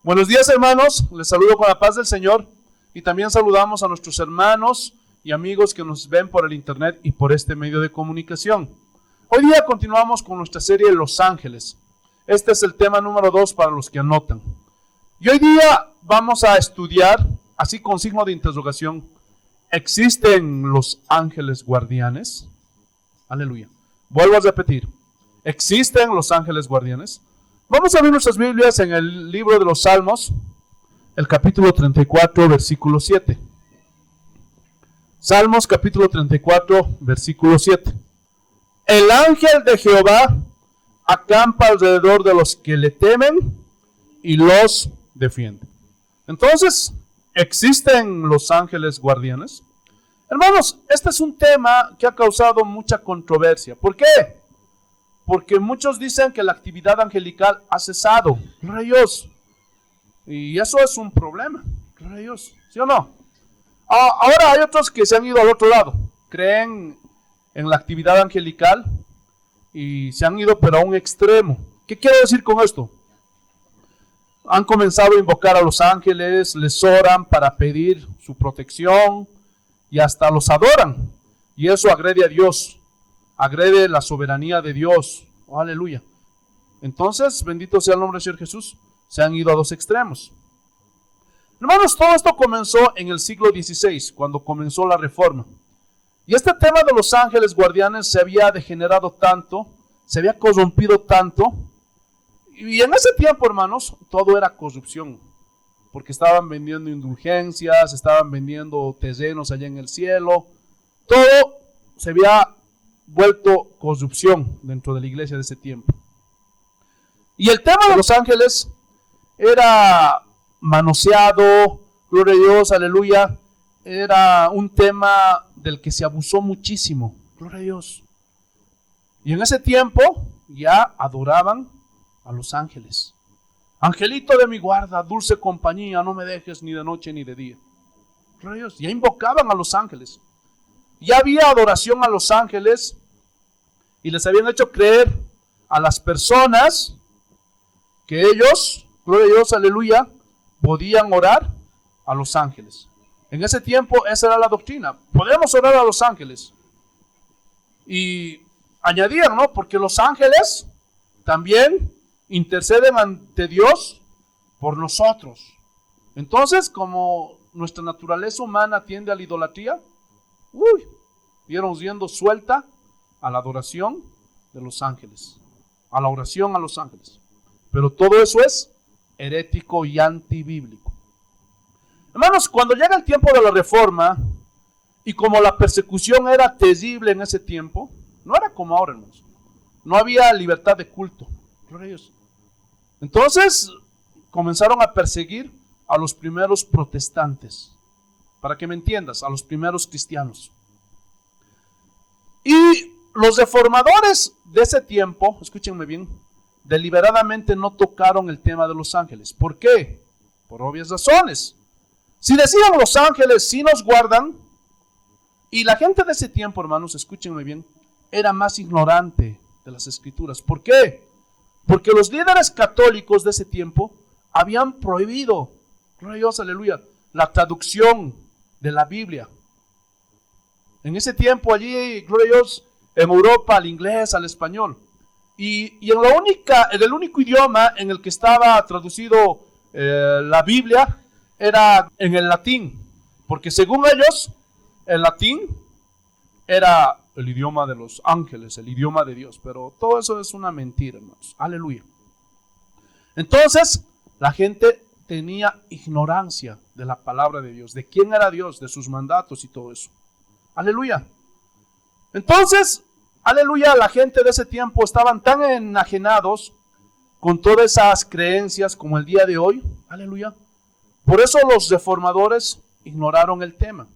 Buenos días, hermanos, les saludo con la paz del Señor y también saludamos a nuestros hermanos y amigos que nos ven por el internet y por este medio de comunicación. Hoy día continuamos con nuestra serie Los Ángeles. Este es el tema número 2 para los que anotan. Y hoy día vamos a estudiar, así con signo de interrogación, ¿existen los ángeles guardianes? Aleluya. Vuelvo a repetir, ¿existen los ángeles guardianes? Vamos a abrir nuestras Biblias en el libro de los Salmos, el capítulo 34, versículo 7. Salmos capítulo 34, versículo 7. El ángel de Jehová acampa alrededor de los que le temen y los defiende. Entonces, ¿existen los ángeles guardianes? Hermanos, este es un tema que ha causado mucha controversia. ¿Por qué? Porque muchos dicen que la actividad angelical ha cesado. Gloria a Dios. Y eso es un problema. Gloria a Dios. ¿Sí o no? Ahora hay otros que se han ido al otro lado. Creen en la actividad angelical y se han ido pero a un extremo. ¿Qué quiero decir con esto? Han comenzado a invocar a los ángeles, les oran para pedir su protección y hasta los adoran. Y eso agrede a Dios. Agrede la soberanía de Dios. Oh, aleluya. Entonces, bendito sea el nombre del Señor Jesús. Se han ido a dos extremos. Hermanos, todo esto comenzó en el siglo XVI, cuando comenzó la Reforma. Y este tema de los ángeles guardianes se había degenerado tanto, se había corrompido tanto. Y en ese tiempo, hermanos, todo era corrupción. Porque estaban vendiendo indulgencias, estaban vendiendo terrenos allá en el cielo. Todo se había vuelto corrupción dentro de la iglesia de ese tiempo. Y el tema de los ángeles era manoseado, gloria a Dios, aleluya, era un tema del que se abusó muchísimo, gloria a Dios. Y en ese tiempo ya adoraban a los ángeles. Angelito de mi guarda, dulce compañía, no me dejes ni de noche ni de día. Gloria a Dios, ya invocaban a los ángeles. Ya había adoración a los ángeles y les habían hecho creer a las personas que ellos, gloria a Dios, aleluya, podían orar a los ángeles. En ese tiempo esa era la doctrina. Podemos orar a los ángeles. Y añadían, ¿no? Porque los ángeles también interceden ante Dios por nosotros. Entonces, como nuestra naturaleza humana tiende a la idolatría, vieron yendo suelta a la adoración de los ángeles, a la oración a los ángeles. Pero todo eso es herético y antibíblico. Hermanos, cuando llega el tiempo de la Reforma, y como la persecución era terrible en ese tiempo, no era como ahora, hermanos. No había libertad de culto. Gloria a Dios. Entonces, comenzaron a perseguir a los primeros protestantes. Para que me entiendas, a los primeros cristianos. Y los reformadores de ese tiempo, escúchenme bien, deliberadamente no tocaron el tema de los ángeles. ¿Por qué? Por obvias razones. Si decían los ángeles sí nos guardan, y la gente de ese tiempo, hermanos, escúchenme bien, era más ignorante de las escrituras. ¿Por qué? Porque los líderes católicos de ese tiempo habían prohibido, gloria a Dios, aleluya, la traducción de la Biblia. En ese tiempo allí, gloria a Dios, en Europa, al inglés, al español. Y en el único idioma en el que estaba traducido la Biblia era en el latín. Porque según ellos, el latín era el idioma de los ángeles, el idioma de Dios. Pero todo eso es una mentira, hermanos. Aleluya. Entonces, la gente tenía ignorancia de la palabra de Dios, de quién era Dios, de sus mandatos y todo eso. Aleluya. Entonces, aleluya, la gente de ese tiempo estaban tan enajenados con todas esas creencias como el día de hoy. Aleluya. Por eso los reformadores ignoraron el tema.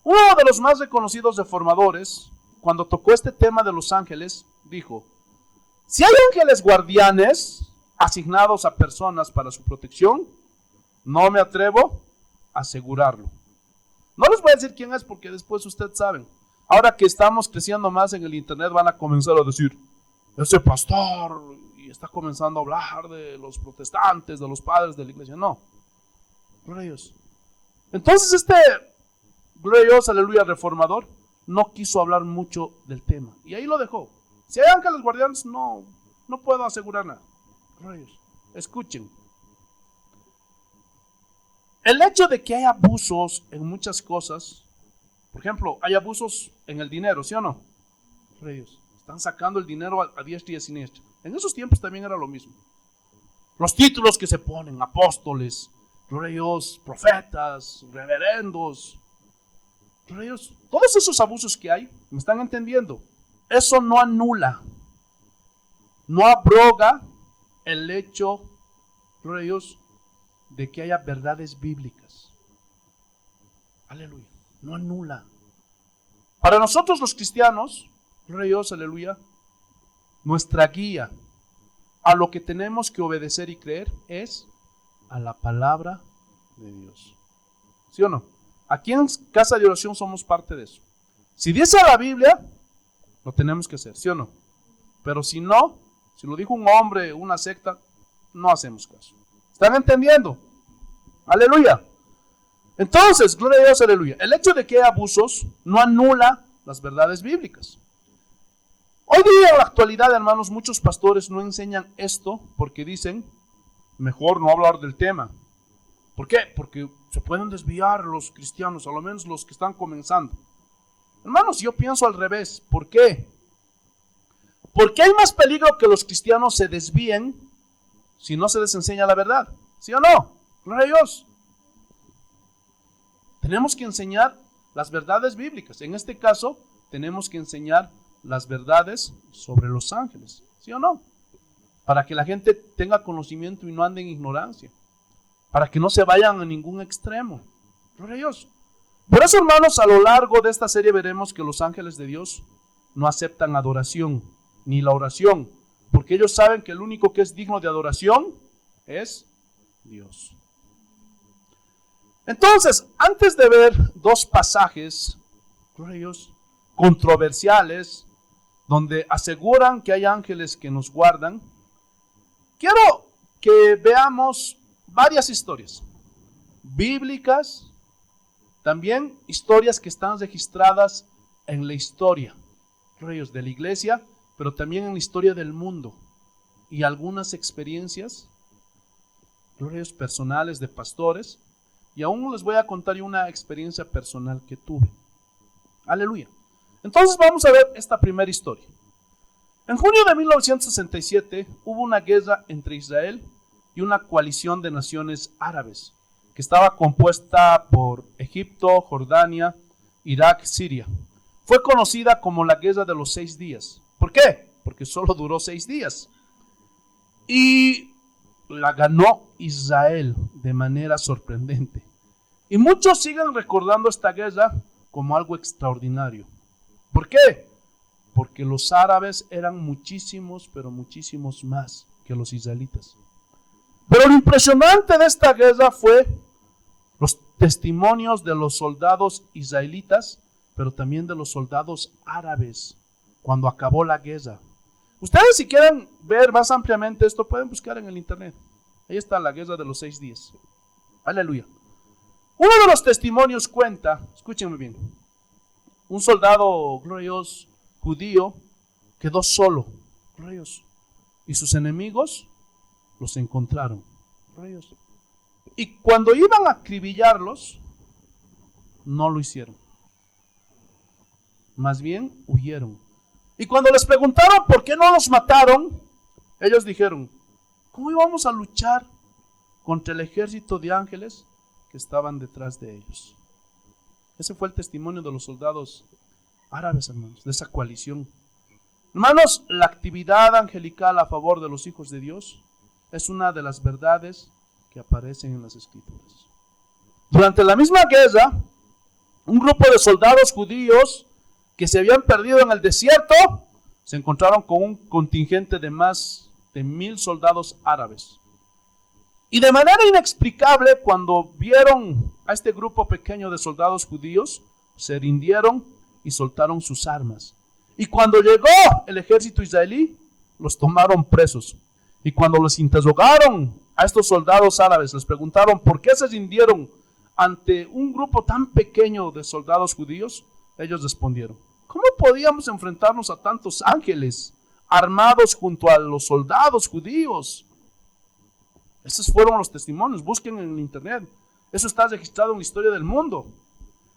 Uno de los más reconocidos reformadores, cuando tocó este tema de los ángeles, dijo: si hay ángeles guardianes asignados a personas para su protección, no me atrevo a asegurarlo. No les voy a decir quién es porque después ustedes saben. Ahora que estamos creciendo más en el internet van a comenzar a decir: ese pastor y está comenzando a hablar de los protestantes, de los padres de la iglesia. No, gloria a Dios. Entonces gloria a Dios, aleluya, reformador, no quiso hablar mucho del tema. Y ahí lo dejó. Si hay ángeles guardianes, no puedo asegurar nada. Gloria a Dios. Escuchen. El hecho de que hay abusos en muchas cosas, por ejemplo, hay abusos en el dinero, ¿sí o no? Gloria a Dios. Están sacando el dinero a diestra y a siniestra. En esos tiempos también era lo mismo. Los títulos que se ponen, apóstoles, gloria a Dios, profetas, reverendos, gloria a Dios, todos esos abusos que hay, ¿me están entendiendo? Eso no anula, no abroga el hecho, gloria a Dios, de que haya verdades bíblicas. Aleluya, no anula. Para nosotros los cristianos, gloria a Dios, aleluya, nuestra guía a lo que tenemos que obedecer y creer es a la palabra de Dios. ¿Sí o no? Aquí en Casa de Oración somos parte de eso. Si dice la Biblia, lo tenemos que hacer, ¿sí o no? Pero si no, si lo dijo un hombre, una secta, no hacemos caso. ¿Están entendiendo? Aleluya. Entonces, gloria a Dios, aleluya. El hecho de que hay abusos no anula las verdades bíblicas. Hoy día en la actualidad, hermanos, muchos pastores no enseñan esto porque dicen, mejor no hablar del tema. ¿Por qué? Porque se pueden desviar los cristianos, a lo menos los que están comenzando. Hermanos, yo pienso al revés. ¿Por qué? Porque hay más peligro que los cristianos se desvíen si no se les enseña la verdad. ¿Sí o no? Gloria a Dios. Tenemos que enseñar las verdades bíblicas. En este caso, tenemos que enseñar las verdades sobre los ángeles. ¿Sí o no? Para que la gente tenga conocimiento y no ande en ignorancia. Para que no se vayan a ningún extremo. Gloria a Dios. Por eso, hermanos, a lo largo de esta serie veremos que los ángeles de Dios no aceptan adoración, ni la oración, porque ellos saben que el único que es digno de adoración es Dios. Entonces, antes de ver dos pasajes, gloria a Dios, controversiales, donde aseguran que hay ángeles que nos guardan, quiero que veamos varias historias bíblicas, también historias que están registradas en la historia, gloria a Dios, de la iglesia, pero también en la historia del mundo, y algunas experiencias, gloria a Dios, personales de pastores, y aún les voy a contar yo una experiencia personal que tuve. Aleluya. Entonces vamos a ver esta primera historia. En junio de 1967 hubo una guerra entre Israel y una coalición de naciones árabes, que estaba compuesta por Egipto, Jordania, Irak, Siria. Fue conocida como la Guerra de los 6 días. ¿Por qué? Porque solo duró 6 días. Y la ganó Israel de manera sorprendente. Y muchos siguen recordando esta guerra como algo extraordinario. ¿Por qué? Porque los árabes eran muchísimos, pero muchísimos más que los israelitas. Pero lo impresionante de esta guerra fue los testimonios de los soldados israelitas, pero también de los soldados árabes cuando acabó la guerra. Ustedes, si quieren ver más ampliamente esto, pueden buscar en el internet. Ahí está la guerra de los 6 días. Aleluya. Uno de los testimonios cuenta, escúchenme bien, un soldado, gloria a Dios, judío, quedó solo, gloria a Dios, y sus enemigos los encontraron, gloria a Dios. Y cuando iban a acribillarlos, no lo hicieron. Más bien huyeron. Y cuando les preguntaron por qué no los mataron, ellos dijeron, ¿cómo íbamos a luchar contra el ejército de ángeles que estaban detrás de ellos? Ese fue el testimonio de los soldados árabes, hermanos, de esa coalición. Hermanos, la actividad angelical a favor de los hijos de Dios es una de las verdades que aparecen en las Escrituras. Durante la misma guerra, un grupo de soldados judíos que se habían perdido en el desierto se encontraron con un contingente de más de 1,000 soldados árabes. Y de manera inexplicable, cuando vieron a este grupo pequeño de soldados judíos, se rindieron y soltaron sus armas. Y cuando llegó el ejército israelí, los tomaron presos. Y cuando les interrogaron a estos soldados árabes, les preguntaron por qué se rindieron ante un grupo tan pequeño de soldados judíos, ellos respondieron: ¿cómo podíamos enfrentarnos a tantos ángeles armados junto a los soldados judíos? Esos fueron los testimonios, busquen en internet. Eso está registrado en la historia del mundo.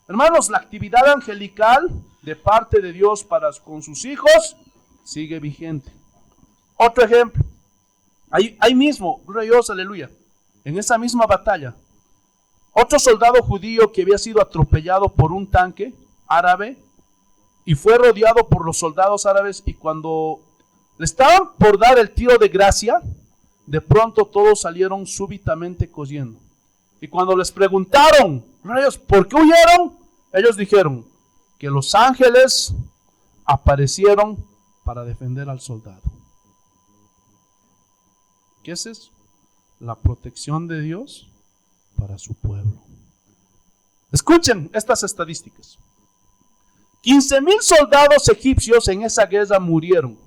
Hermanos, la actividad angelical de parte de Dios para con sus hijos sigue vigente. Otro ejemplo, ahí mismo, gloria a Dios, aleluya, en esa misma batalla, otro soldado judío que había sido atropellado por un tanque árabe y fue rodeado por los soldados árabes, y cuando le estaban por dar el tiro de gracia, de pronto todos salieron súbitamente corriendo. Y cuando les preguntaron, ¿por qué huyeron? Ellos dijeron que los ángeles aparecieron para defender al soldado. ¿Qué es eso? La protección de Dios para su pueblo. Escuchen estas estadísticas. 15,000 soldados egipcios en esa guerra murieron.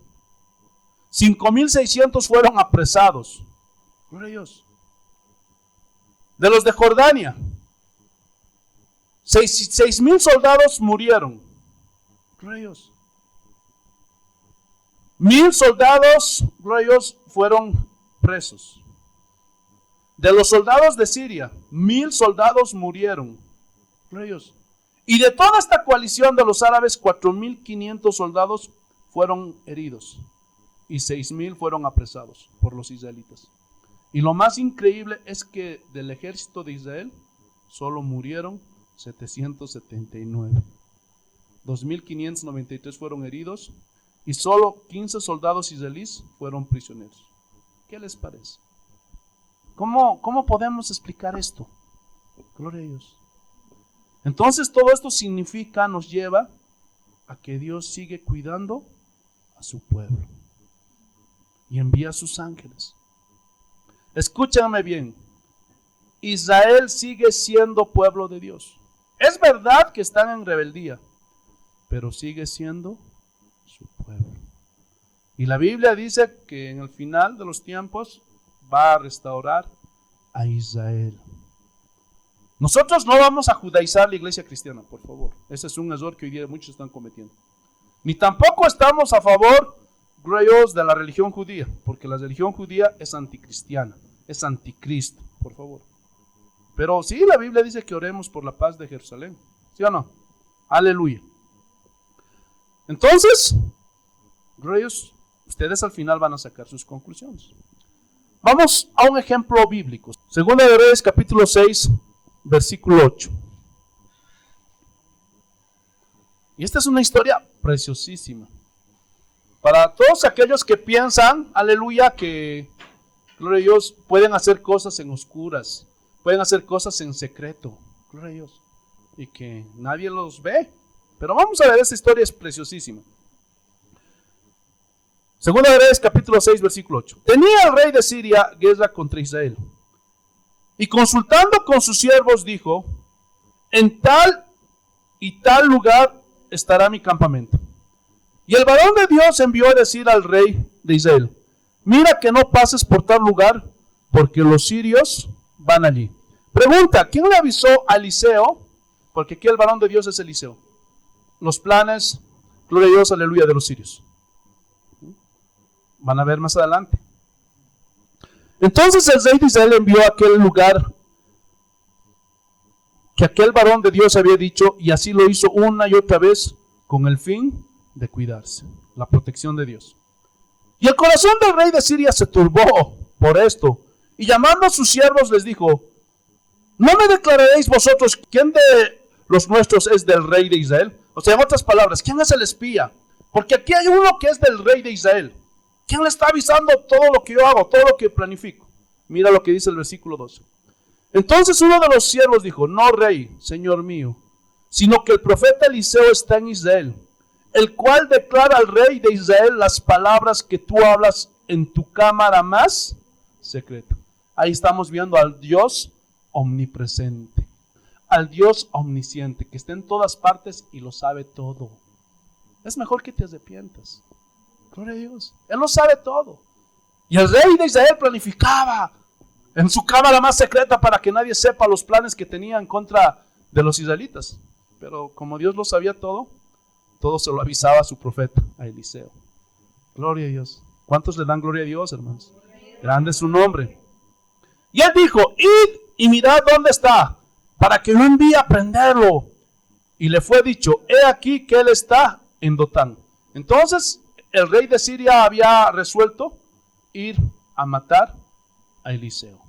5,600 fueron apresados. Gloria a Dios. De los de Jordania, 6,000 soldados murieron. Gloria a Dios. 1,000 soldados, gloria a Dios, fueron presos. De los soldados de Siria, 1,000 soldados murieron. Gloria a Dios. Y de toda esta coalición de los árabes, 4,500 soldados fueron heridos y 6,000 fueron apresados por los israelitas. Y lo más increíble es que del ejército de Israel solo murieron 779. 2,593 fueron heridos y solo 15 soldados israelíes fueron prisioneros. ¿Qué les parece? ¿Cómo podemos explicar esto? Gloria a Dios. Entonces todo esto significa, nos lleva a que Dios sigue cuidando a su pueblo y envía a sus ángeles. Escúchame bien, Israel sigue siendo pueblo de Dios. Es verdad que están en rebeldía, pero sigue siendo su pueblo. Y la Biblia dice que en el final de los tiempos va a restaurar a Israel. Nosotros no vamos a judaizar la iglesia cristiana, por favor. Ese es un error que hoy día muchos están cometiendo. Ni tampoco estamos a favor, gloria a Dios, de la religión judía, porque la religión judía es anticristiana, es anticristo, por favor. Pero sí, la Biblia dice que oremos por la paz de Jerusalén, ¿sí o no? Aleluya. Entonces, gloria a Dios, ustedes al final van a sacar sus conclusiones. Vamos a un ejemplo bíblico. Segunda de Reyes, capítulo 6, versículo 8. Y esta es una historia preciosísima. Para todos aquellos que piensan, aleluya, que, gloria a Dios, pueden hacer cosas en oscuras, pueden hacer cosas en secreto, gloria a Dios, y que nadie los ve. Pero vamos a ver, esta historia es preciosísima. Segunda de Reyes, capítulo 6, versículo 8. Tenía el rey de Siria guerra contra Israel. Y consultando con sus siervos dijo: en tal y tal lugar estará mi campamento. Y el varón de Dios envió a decir al rey de Israel: mira que no pases por tal lugar, porque los sirios van allí. Pregunta: ¿quién le avisó a Eliseo? Porque aquí el varón de Dios es Eliseo. Los planes, gloria a Dios, aleluya, de los sirios. Van a ver más adelante. Entonces el rey de Israel envió a aquel lugar que aquel varón de Dios había dicho, y así lo hizo una y otra vez con el fin de cuidarse, la protección de Dios. Y el corazón del rey de Siria se turbó por esto, y llamando a sus siervos les dijo: ¿no me declararéis vosotros quién de los nuestros es del rey de Israel? O sea, en otras palabras, ¿quién es el espía? Porque aquí hay uno que es del rey de Israel. ¿Quién le está avisando todo lo que yo hago, todo lo que planifico? Mira lo que dice el versículo 12. Entonces uno de los siervos dijo: no, rey, señor mío, sino que el profeta Eliseo está en Israel, el cual declara al rey de Israel las palabras que tú hablas en tu cámara más secreta. Ahí estamos viendo al Dios omnipresente, al Dios omnisciente, que está en todas partes y lo sabe todo. Es mejor que te arrepientas. Gloria a Dios. Él lo sabe todo. Y el rey de Israel planificaba en su cámara más secreta para que nadie sepa los planes que tenía en contra de los israelitas. Pero como Dios lo sabía todo se lo avisaba a su profeta, a Eliseo. Gloria a Dios. ¿Cuántos le dan gloria a Dios, hermanos? Grande es su nombre. Y él dijo, id y mirad dónde está, para que yo envíe a prenderlo. Y le fue dicho, he aquí que él está en Dotán. Entonces el rey de Siria había resuelto ir a matar a Eliseo.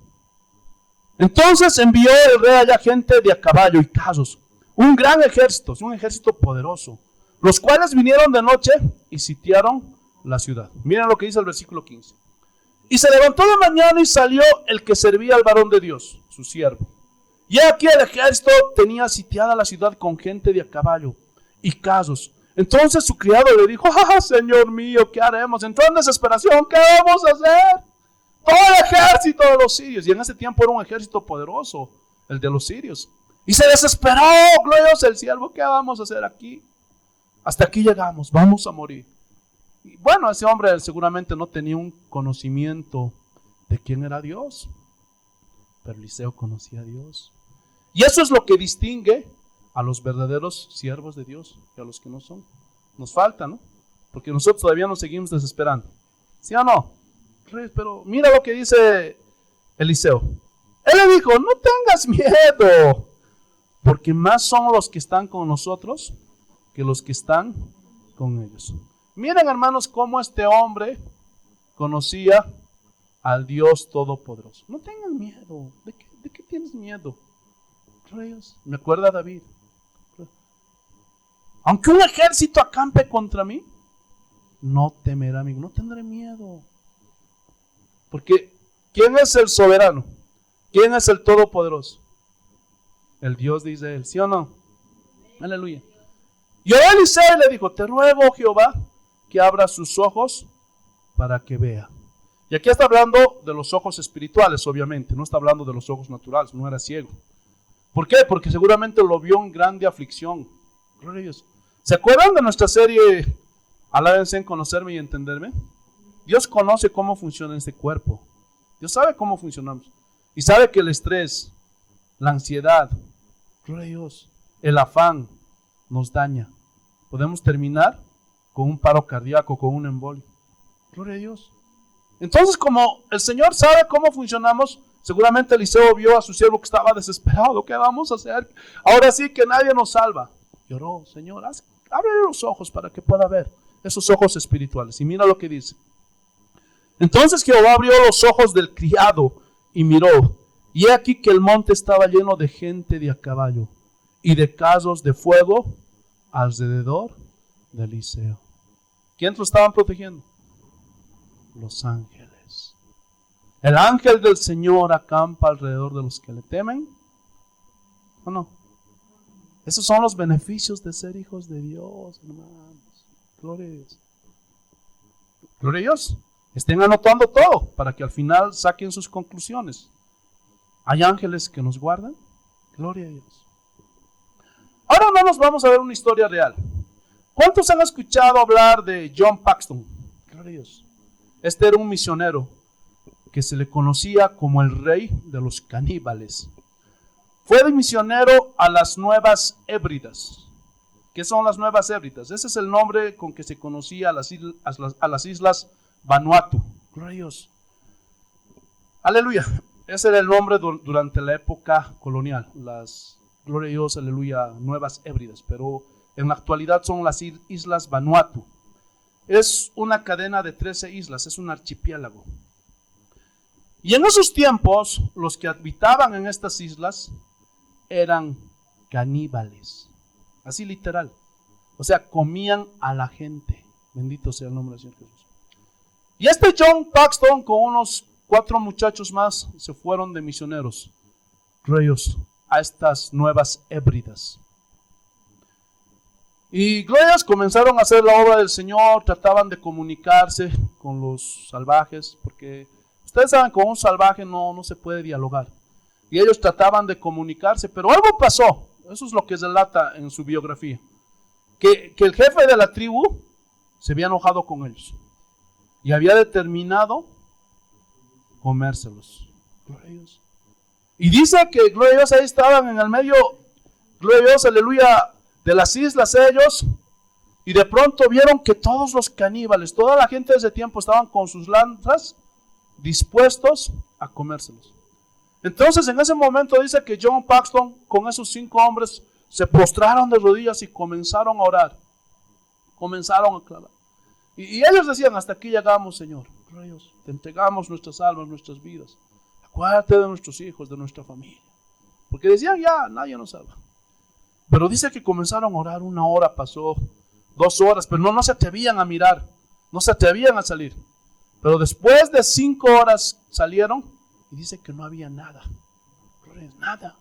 Entonces envió el rey allá gente de a caballo y carros, un gran ejército, un ejército poderoso, los cuales vinieron de noche y sitiaron la ciudad. Miren lo que dice el versículo 15. Y se levantó de mañana y salió el que servía al varón de Dios, su siervo. Y aquí el ejército tenía sitiada la ciudad con gente de a caballo y carros. Entonces su criado le dijo, Señor mío, ¿qué haremos? Entró en desesperación, ¿qué vamos a hacer? Todo el ejército de los sirios, y en ese tiempo era un ejército poderoso, el de los sirios. Y se desesperó, gloria a Dios, el siervo, ¿qué vamos a hacer aquí? Hasta aquí llegamos, vamos a morir. Y bueno, ese hombre seguramente no tenía un conocimiento de quién era Dios, pero Eliseo conocía a Dios. Y eso es lo que distingue a los verdaderos siervos de Dios y a los que no son. Nos falta, ¿no? Porque nosotros todavía nos seguimos desesperando. ¿Sí o no? Pero mira lo que dice Eliseo. Él le dijo, no tengas miedo, porque más son los que están con nosotros que los que están con ellos. Miren, hermanos, cómo este hombre conocía al Dios Todopoderoso. No tengan miedo. ¿De qué tienes miedo? Dios, me acuerda David. Aunque un ejército acampe contra mí, no temerá amigo, no tendré miedo. Porque ¿quién es el soberano? ¿Quién es el todopoderoso? El Dios de Israel, ¿sí o no? Aleluya. Y Eliseo le dijo, te ruego, Jehová, que abra sus ojos para que vea. Y aquí está hablando de los ojos espirituales, obviamente, no está hablando de los ojos naturales, no era ciego. ¿Por qué? Porque seguramente lo vio en grande aflicción. Gloria a Dios. ¿Se acuerdan de nuestra serie Alábense en conocerme y entenderme? Dios conoce cómo funciona este cuerpo. Dios sabe cómo funcionamos. Y sabe que el estrés, la ansiedad, gloria a Dios, el afán nos daña. Podemos terminar con un paro cardíaco, con un embolio. Gloria a Dios. Entonces, como el Señor sabe cómo funcionamos, seguramente Eliseo vio a su siervo que estaba desesperado. ¿Qué vamos a hacer? Ahora sí que nadie nos salva. Lloró, Señor, abre los ojos para que pueda ver esos ojos espirituales. Y mira lo que dice. Entonces Jehová abrió los ojos del criado y miró. Y he aquí que el monte estaba lleno de gente de a caballo y de carros de fuego alrededor de Eliseo. ¿Quiénes lo estaban protegiendo? Los ángeles. El ángel del Señor acampa alrededor de los que le temen. ¿O no? Esos son los beneficios de ser hijos de Dios, hermanos. Gloria a Dios. Gloria a Dios. Estén anotando todo para que al final saquen sus conclusiones. ¿Hay ángeles que nos guardan? Gloria a Dios. Ahora no nos vamos a ver una historia real. ¿Cuántos han escuchado hablar de John Paxton? Gloria a Dios. Este era un misionero que se le conocía como el rey de los caníbales. Fue de misionero a las Nuevas Hébridas. ¿Qué son las Nuevas Hébridas? Ese es el nombre con que se conocía a las islas Vanuatu. Gloria a Dios. Aleluya. Ese era el nombre durante la época colonial. Las, gloria a Dios, aleluya, Nuevas Hébridas. Pero en la actualidad son las islas Vanuatu. Es una cadena de 13 islas, es un archipiélago. Y en esos tiempos, los que habitaban en estas islas eran caníbales. Así literal. O sea, comían a la gente. Bendito sea el nombre del Señor Jesús. Y este John Paxton con unos 4 muchachos más se fueron de misioneros, reyes, a estas Nuevas Hébridas. Y glorias comenzaron a hacer la obra del Señor, trataban de comunicarse con los salvajes, porque ustedes saben, con un salvaje no se puede dialogar. Y ellos trataban de comunicarse, pero algo pasó. Eso es lo que relata en su biografía. Que el jefe de la tribu se había enojado con ellos. Y había determinado comérselos. Gloria a Dios. Y dice que, gloria a Dios, ahí estaban en el medio, gloria a Dios, aleluya, de las islas ellos, y de pronto vieron que todos los caníbales, toda la gente de ese tiempo estaban con sus lanzas dispuestos a comérselos. Entonces en ese momento dice que John Paxton con esos 5 hombres se postraron de rodillas y comenzaron a orar, comenzaron a clamar. Y ellos decían, hasta aquí llegamos, Señor, gloria a Dios, te entregamos nuestras almas, nuestras vidas, acuérdate de nuestros hijos, de nuestra familia, porque decían ya, nadie nos salva. Pero dice que comenzaron a orar, 1 hora pasó, 2 horas, pero no se atrevían a mirar, no se atrevían a salir. Pero después de 5 horas salieron y dice que no había nada, nada.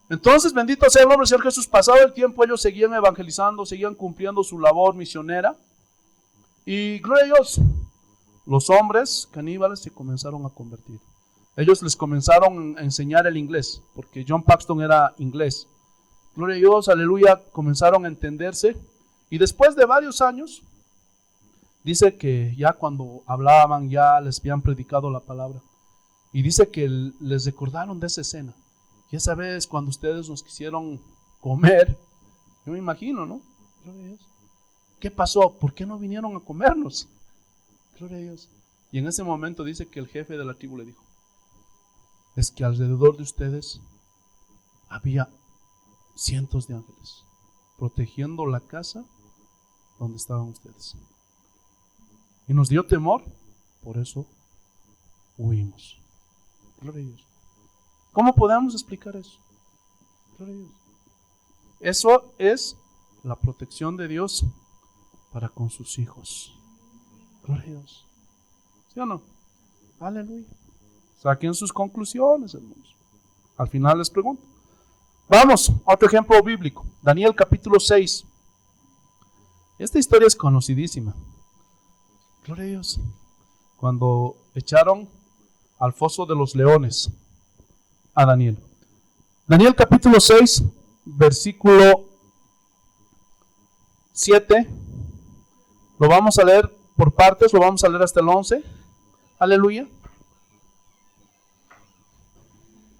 Entonces, bendito sea el nombre del Señor Jesús. Pasado el tiempo, ellos seguían evangelizando, seguían cumpliendo su labor misionera. Y gloria a Dios, los hombres caníbales se comenzaron a convertir. Ellos les comenzaron a enseñar el inglés, porque John Paxton era inglés. Gloria a Dios, aleluya, comenzaron a entenderse. Y después de varios años, dice que ya cuando hablaban, ya les habían predicado la palabra. Y dice que les recordaron de esa escena. Y esa vez cuando ustedes nos quisieron comer, yo me imagino, ¿no? Gloria a Dios. ¿Qué pasó? ¿Por qué no vinieron a comernos? Gloria a Dios. Y en ese momento dice que el jefe de la tribu le dijo, es que alrededor de ustedes había cientos de ángeles protegiendo la casa donde estaban ustedes. Y nos dio temor, por eso huimos. Gloria a Dios. ¿Cómo podemos explicar eso? Gloria a Dios. Eso es la protección de Dios para con sus hijos. Gloria a Dios. ¿Sí o no? Aleluya. Saquen sus conclusiones, hermanos. Al final les pregunto. Vamos, otro ejemplo bíblico. Daniel capítulo 6. Esta historia es conocidísima. Gloria a Dios. Cuando echaron al foso de los leones a Daniel. Daniel capítulo 6, versículo 7. Lo vamos a leer por partes, lo vamos a leer hasta el 11. Aleluya.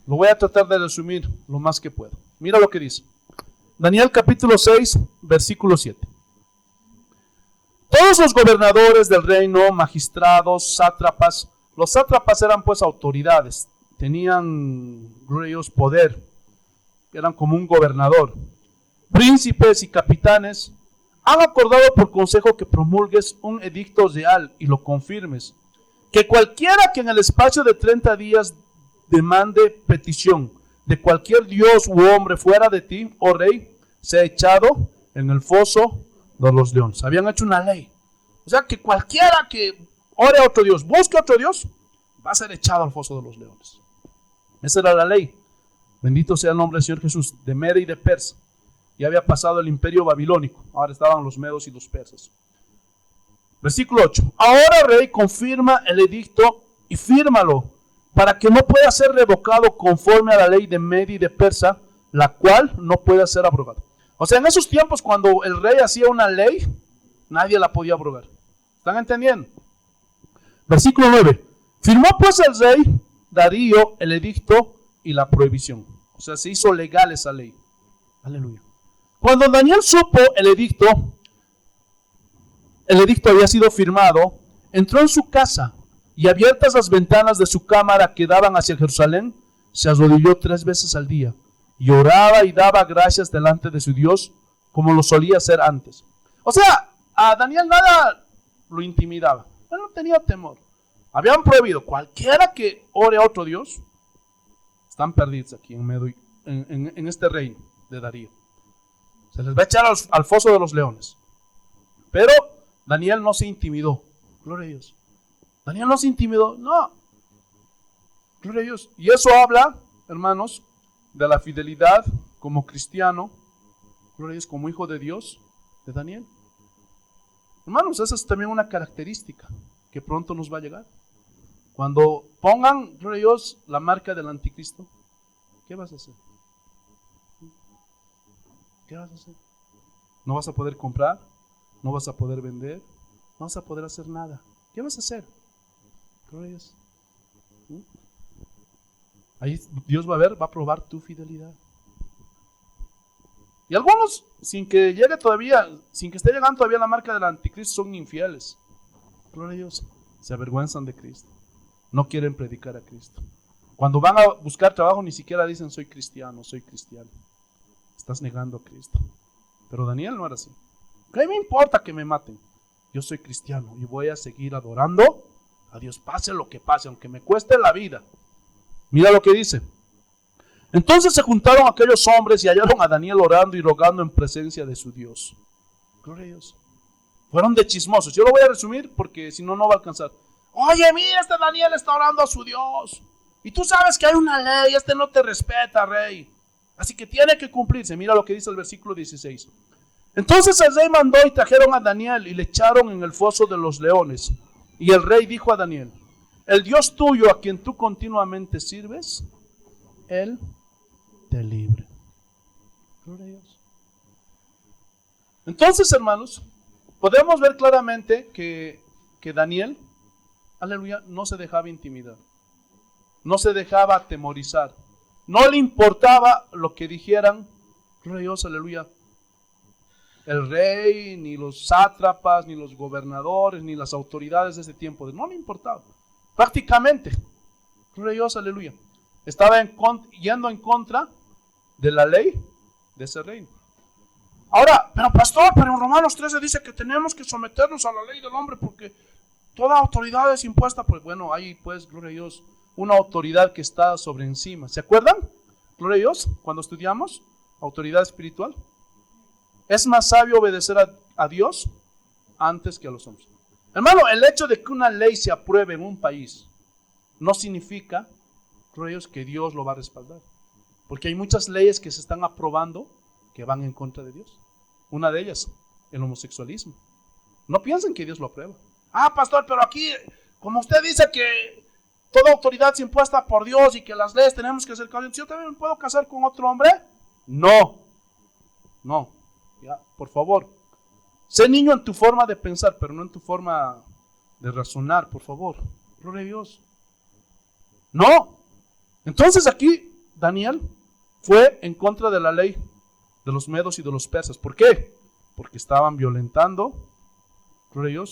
Lo voy a tratar de resumir lo más que puedo. Mira lo que dice. Daniel capítulo 6, versículo 7. Todos los gobernadores del reino, magistrados, sátrapas, los sátrapas eran pues autoridades, tenían, gloria a Dios, poder, eran como un gobernador, príncipes y capitanes, han acordado por consejo que promulgues un edicto real y lo confirmes, que cualquiera que en el espacio de 30 días demande petición de cualquier dios u hombre fuera de ti, oh rey, sea echado en el foso de los leones. Habían hecho una ley. O sea que cualquiera que ore a otro dios, busque a otro dios, va a ser echado al foso de los leones. Esa era la ley. Bendito sea el nombre del Señor Jesús. De Media y de Persia. Ya había pasado el imperio babilónico. Ahora estaban los medos y los persas. Versículo 8. Ahora, rey, confirma el edicto y fírmalo, para que no pueda ser revocado conforme a la ley de Media y de Persia, la cual no pueda ser abrogada. O sea, en esos tiempos cuando el rey hacía una ley, nadie la podía abrogar. ¿Están entendiendo? Versículo 9. Firmó pues el rey Darío el edicto y la prohibición. O sea, se hizo legal esa ley. Aleluya. Cuando Daniel supo el edicto había sido firmado, entró en su casa y abiertas las ventanas de su cámara que daban hacia Jerusalén, se arrodilló 3 veces al día y oraba y daba gracias delante de su Dios como lo solía hacer antes. O sea, a Daniel nada lo intimidaba. Él no tenía temor. Habían prohibido cualquiera que ore a otro Dios, están perdidos aquí en este reino de Darío. Se les va a echar al foso de los leones. Pero Daniel no se intimidó. Gloria a Dios. Daniel no se intimidó. No. Gloria a Dios. Y eso habla, hermanos, de la fidelidad como cristiano, gloria a Dios, como hijo de Dios, de Daniel. Hermanos, esa es también una característica que pronto nos va a llegar. Cuando pongan, gloria a Dios, la marca del anticristo, ¿qué vas a hacer? ¿Qué vas a hacer? No vas a poder comprar, no vas a poder vender, no vas a poder hacer nada. ¿Qué vas a hacer? Gloria a Dios. Ahí Dios va a probar tu fidelidad. Y algunos, sin que esté llegando todavía la marca del anticristo, son infieles. Gloria a Dios. Se avergüenzan de Cristo. No quieren predicar a Cristo. Cuando van a buscar trabajo ni siquiera dicen soy cristiano, soy cristiano. Estás negando a Cristo. Pero Daniel no era así. ¿Qué me importa que me maten? Yo soy cristiano y voy a seguir adorando a Dios, pase lo que pase, aunque me cueste la vida. Mira lo que dice. Entonces se juntaron aquellos hombres y hallaron a Daniel orando y rogando en presencia de su Dios. Gloria a Dios. Fueron de chismosos. Yo lo voy a resumir porque si no, no va a alcanzar. Oye, mira, este Daniel está orando a su Dios. Y tú sabes que hay una ley, este no te respeta, rey. Así que tiene que cumplirse. Mira lo que dice el versículo 16. Entonces el rey mandó y trajeron a Daniel y le echaron en el foso de los leones. Y el rey dijo a Daniel, el Dios tuyo a quien tú continuamente sirves, Él te libre. Gloria a Dios. Entonces, hermanos, podemos ver claramente que Daniel, aleluya, no se dejaba intimidar. No se dejaba atemorizar. No le importaba lo que dijeran, gloria a Dios, aleluya, el rey, ni los sátrapas, ni los gobernadores, ni las autoridades de ese tiempo. No le importaba. Prácticamente, gloria a Dios, aleluya, estaba yendo en contra de la ley de ese reino. Ahora, pero pastor, pero en Romanos 13 dice que tenemos que someternos a la ley del hombre porque toda autoridad es impuesta. Pues bueno, hay pues, gloria a Dios, una autoridad que está sobre encima. ¿Se acuerdan? Gloria a Dios, cuando estudiamos autoridad espiritual. Es más sabio obedecer a Dios antes que a los hombres. Hermano, el hecho de que una ley se apruebe en un país no significa, gloria a Dios, que Dios lo va a respaldar. Porque hay muchas leyes que se están aprobando que van en contra de Dios. Una de ellas, el homosexualismo. No piensen que Dios lo aprueba. Ah, pastor, pero aquí, como usted dice que toda autoridad es impuesta por Dios y que las leyes tenemos que hacer caso, ¿yo también me puedo casar con otro hombre? No. Ya, por favor. Sé niño en tu forma de pensar, pero no en tu forma de razonar, por favor. Gloria a Dios. No. Entonces aquí Daniel fue en contra de la ley de los medos y de los persas. ¿Por qué? Porque estaban violentando, gloria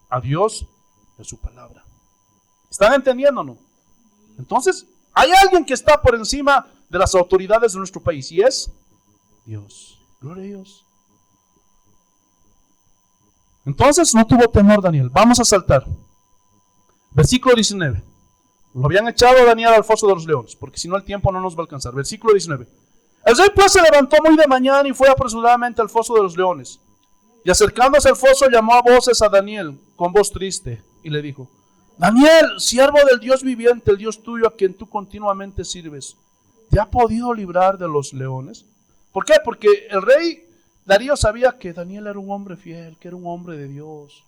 a Dios y a su palabra. ¿Están entendiendo o no? Entonces, hay alguien que está por encima de las autoridades de nuestro país y es Dios. Gloria a Dios. Entonces no tuvo temor Daniel. Vamos a saltar. Versículo 19. Lo habían echado a Daniel al foso de los leones, porque si no el tiempo no nos va a alcanzar. Versículo 19. El rey pues se levantó muy de mañana y fue apresuradamente al foso de los leones. Y acercándose al foso llamó a voces a Daniel con voz triste y le dijo, Daniel, siervo del Dios viviente, el Dios tuyo a quien tú continuamente sirves, ¿te ha podido librar de los leones? ¿Por qué? Porque el rey Darío sabía que Daniel era un hombre fiel, que era un hombre de Dios.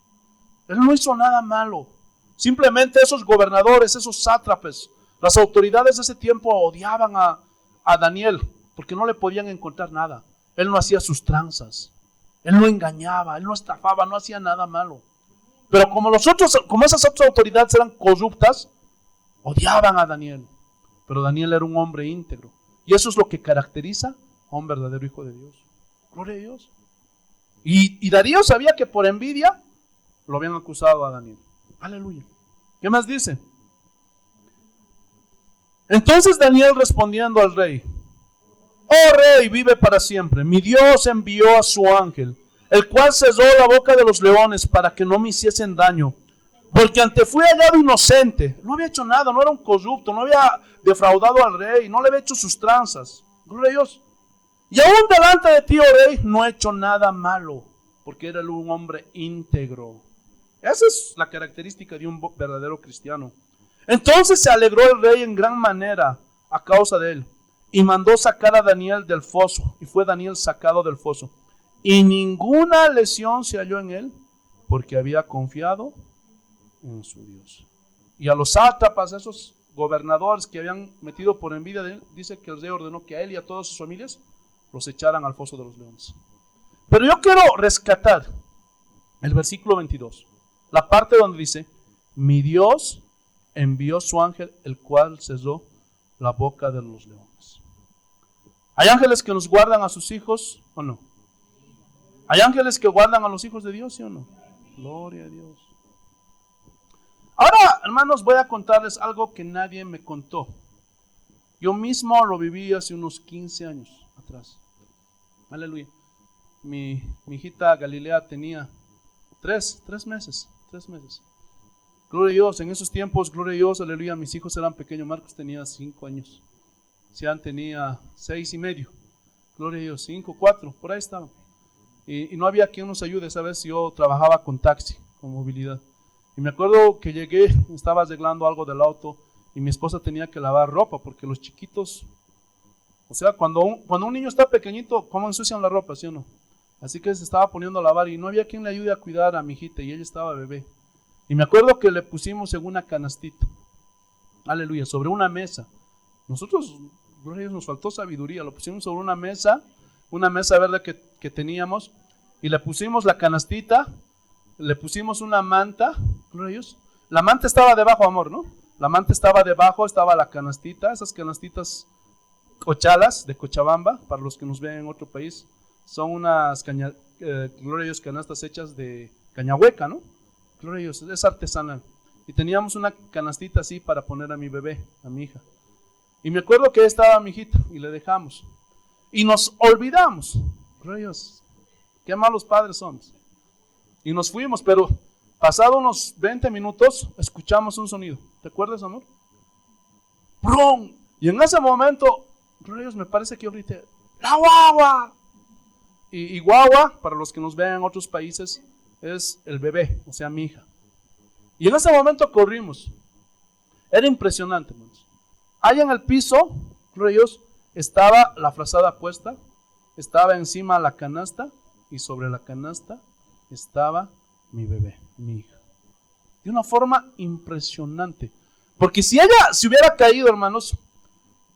Él no hizo nada malo. Simplemente esos gobernadores, esos sátrapes, las autoridades de ese tiempo odiaban a Daniel porque no le podían encontrar nada. Él no hacía sus tranzas, él no engañaba, él no estafaba, no hacía nada malo. Pero como esas otras autoridades eran corruptas, odiaban a Daniel. Pero Daniel era un hombre íntegro. Y eso es lo que caracteriza a un verdadero hijo de Dios. Gloria a Dios. Y Darío sabía que por envidia lo habían acusado a Daniel. Aleluya. ¿Qué más dice? Entonces Daniel respondiendo al rey, oh rey, vive para siempre. Mi Dios envió a su ángel, el cual cerró la boca de los leones para que no me hiciesen daño. Porque ante fui hallado inocente. No había hecho nada, no era un corrupto, no había defraudado al rey, no le había hecho sus tranzas. Gloria a Dios. Y aún delante de ti, oh rey, no he hecho nada malo, porque era un hombre íntegro. Esa es la característica de un verdadero cristiano. Entonces se alegró el rey en gran manera a causa de él, y mandó sacar a Daniel del foso, y fue Daniel sacado del foso. Y ninguna lesión se halló en él, porque había confiado en su Dios. Y a los sátrapas, esos gobernadores que habían metido por envidia de él, dice que el rey ordenó que a él y a todas sus familias los echaran al foso de los leones. Pero yo quiero rescatar el versículo 22, la parte donde dice, mi Dios envió su ángel, el cual cerró la boca de los leones. ¿Hay ángeles que nos guardan a sus hijos o no? ¿Hay ángeles que guardan a los hijos de Dios, sí o no? Gloria a Dios. Ahora, hermanos, voy a contarles algo que nadie me contó. Yo mismo lo viví hace unos 15 años atrás. Aleluya. Mi hijita Galilea tenía 3 meses. Gloria a Dios, en esos tiempos, gloria a Dios, aleluya, mis hijos eran pequeños. Marcos tenía 5 años. Sean tenía 6 y medio. Gloria a Dios, 5, 4, por ahí estaban. Y no había quien nos ayude, ¿sabes? Yo trabajaba con taxi, con movilidad. Y me acuerdo que llegué, estaba arreglando algo del auto y mi esposa tenía que lavar ropa porque los chiquitos, o sea, cuando un niño está pequeñito, ¿cómo ensucian la ropa, sí o no? Así que se estaba poniendo a lavar y no había quien le ayude a cuidar a mi hijita y ella estaba bebé. Y me acuerdo que le pusimos en una canastita, aleluya, sobre una mesa. Nosotros, gloria a Dios, nos faltó sabiduría, lo pusimos sobre una mesa verde que teníamos y le pusimos la canastita, le pusimos una manta, gloria a Dios. La manta estaba debajo, amor, ¿no? La manta estaba debajo, estaba la canastita, esas canastitas cochalas de Cochabamba, para los que nos ven en otro país, son unas gloria a Dios, canastas hechas de caña hueca, ¿no? Gloria a Dios, es artesanal. Y teníamos una canastita así para poner a mi bebé, a mi hija. Y me acuerdo que estaba mi hijita y le dejamos. Y nos olvidamos. Gloria a Dios, qué malos padres somos. Y nos fuimos, pero pasado unos 20 minutos escuchamos un sonido. ¿Te acuerdas, amor? ¡Brum! Y en ese momento, gloria a Dios, me parece que yo grité, ¡la guagua! Y guagua, para los que nos ven en otros países, es el bebé, o sea, mi hija. Y en ese momento corrimos. Era impresionante, hermanos. Ahí en el piso, gloria a Dios, estaba la frazada puesta, estaba encima la canasta y sobre la canasta estaba mi bebé, mi hija. De una forma impresionante. Porque si ella se hubiera caído, hermanos,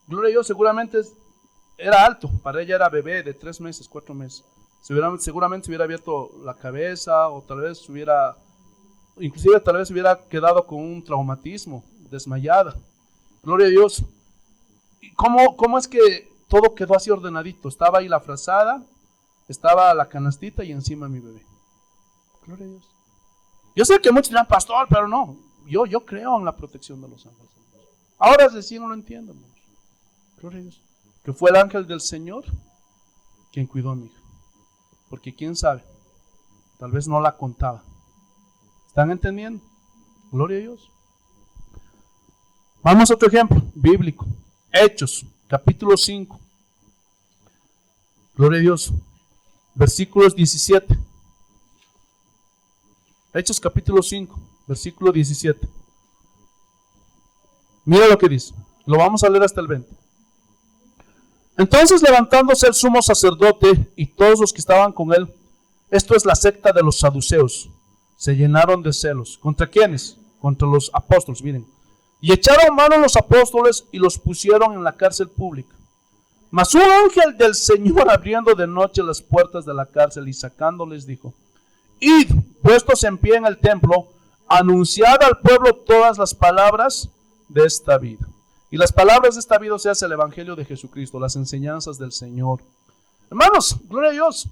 gloria a Dios, seguramente era alto. Para ella era bebé de 3 meses, 4 meses. Seguramente se hubiera abierto la cabeza o tal vez hubiera quedado con un traumatismo, desmayada. Gloria a Dios. ¿Cómo es que todo quedó así ordenadito? Estaba ahí la frazada, estaba la canastita y encima mi bebé. Gloria a Dios. Yo sé que muchos dirán, pastor, pero no. Yo creo en la protección de los ángeles. Ahora recién no lo entiendo, hermanos. Gloria a Dios. Que fue el ángel del Señor quien cuidó a mi hija. Porque quién sabe, tal vez no la contaba. ¿Están entendiendo? Gloria a Dios. Vamos a otro ejemplo bíblico. Hechos, capítulo 5. Gloria a Dios. Versículos 17. Hechos capítulo 5, versículo 17. Mira lo que dice. Lo vamos a leer hasta el 20. Entonces, levantándose el sumo sacerdote y todos los que estaban con él, esto es la secta de los saduceos, se llenaron de celos. ¿Contra quiénes? Contra los apóstoles, miren. Y echaron mano a los apóstoles y los pusieron en la cárcel pública. Mas un ángel del Señor, abriendo de noche las puertas de la cárcel y sacándoles, dijo: Id, puestos en pie en el templo, anunciad al pueblo todas las palabras de esta vida. Y las palabras de esta vida, o sea, es el evangelio de Jesucristo, las enseñanzas del Señor. Hermanos, gloria a Dios.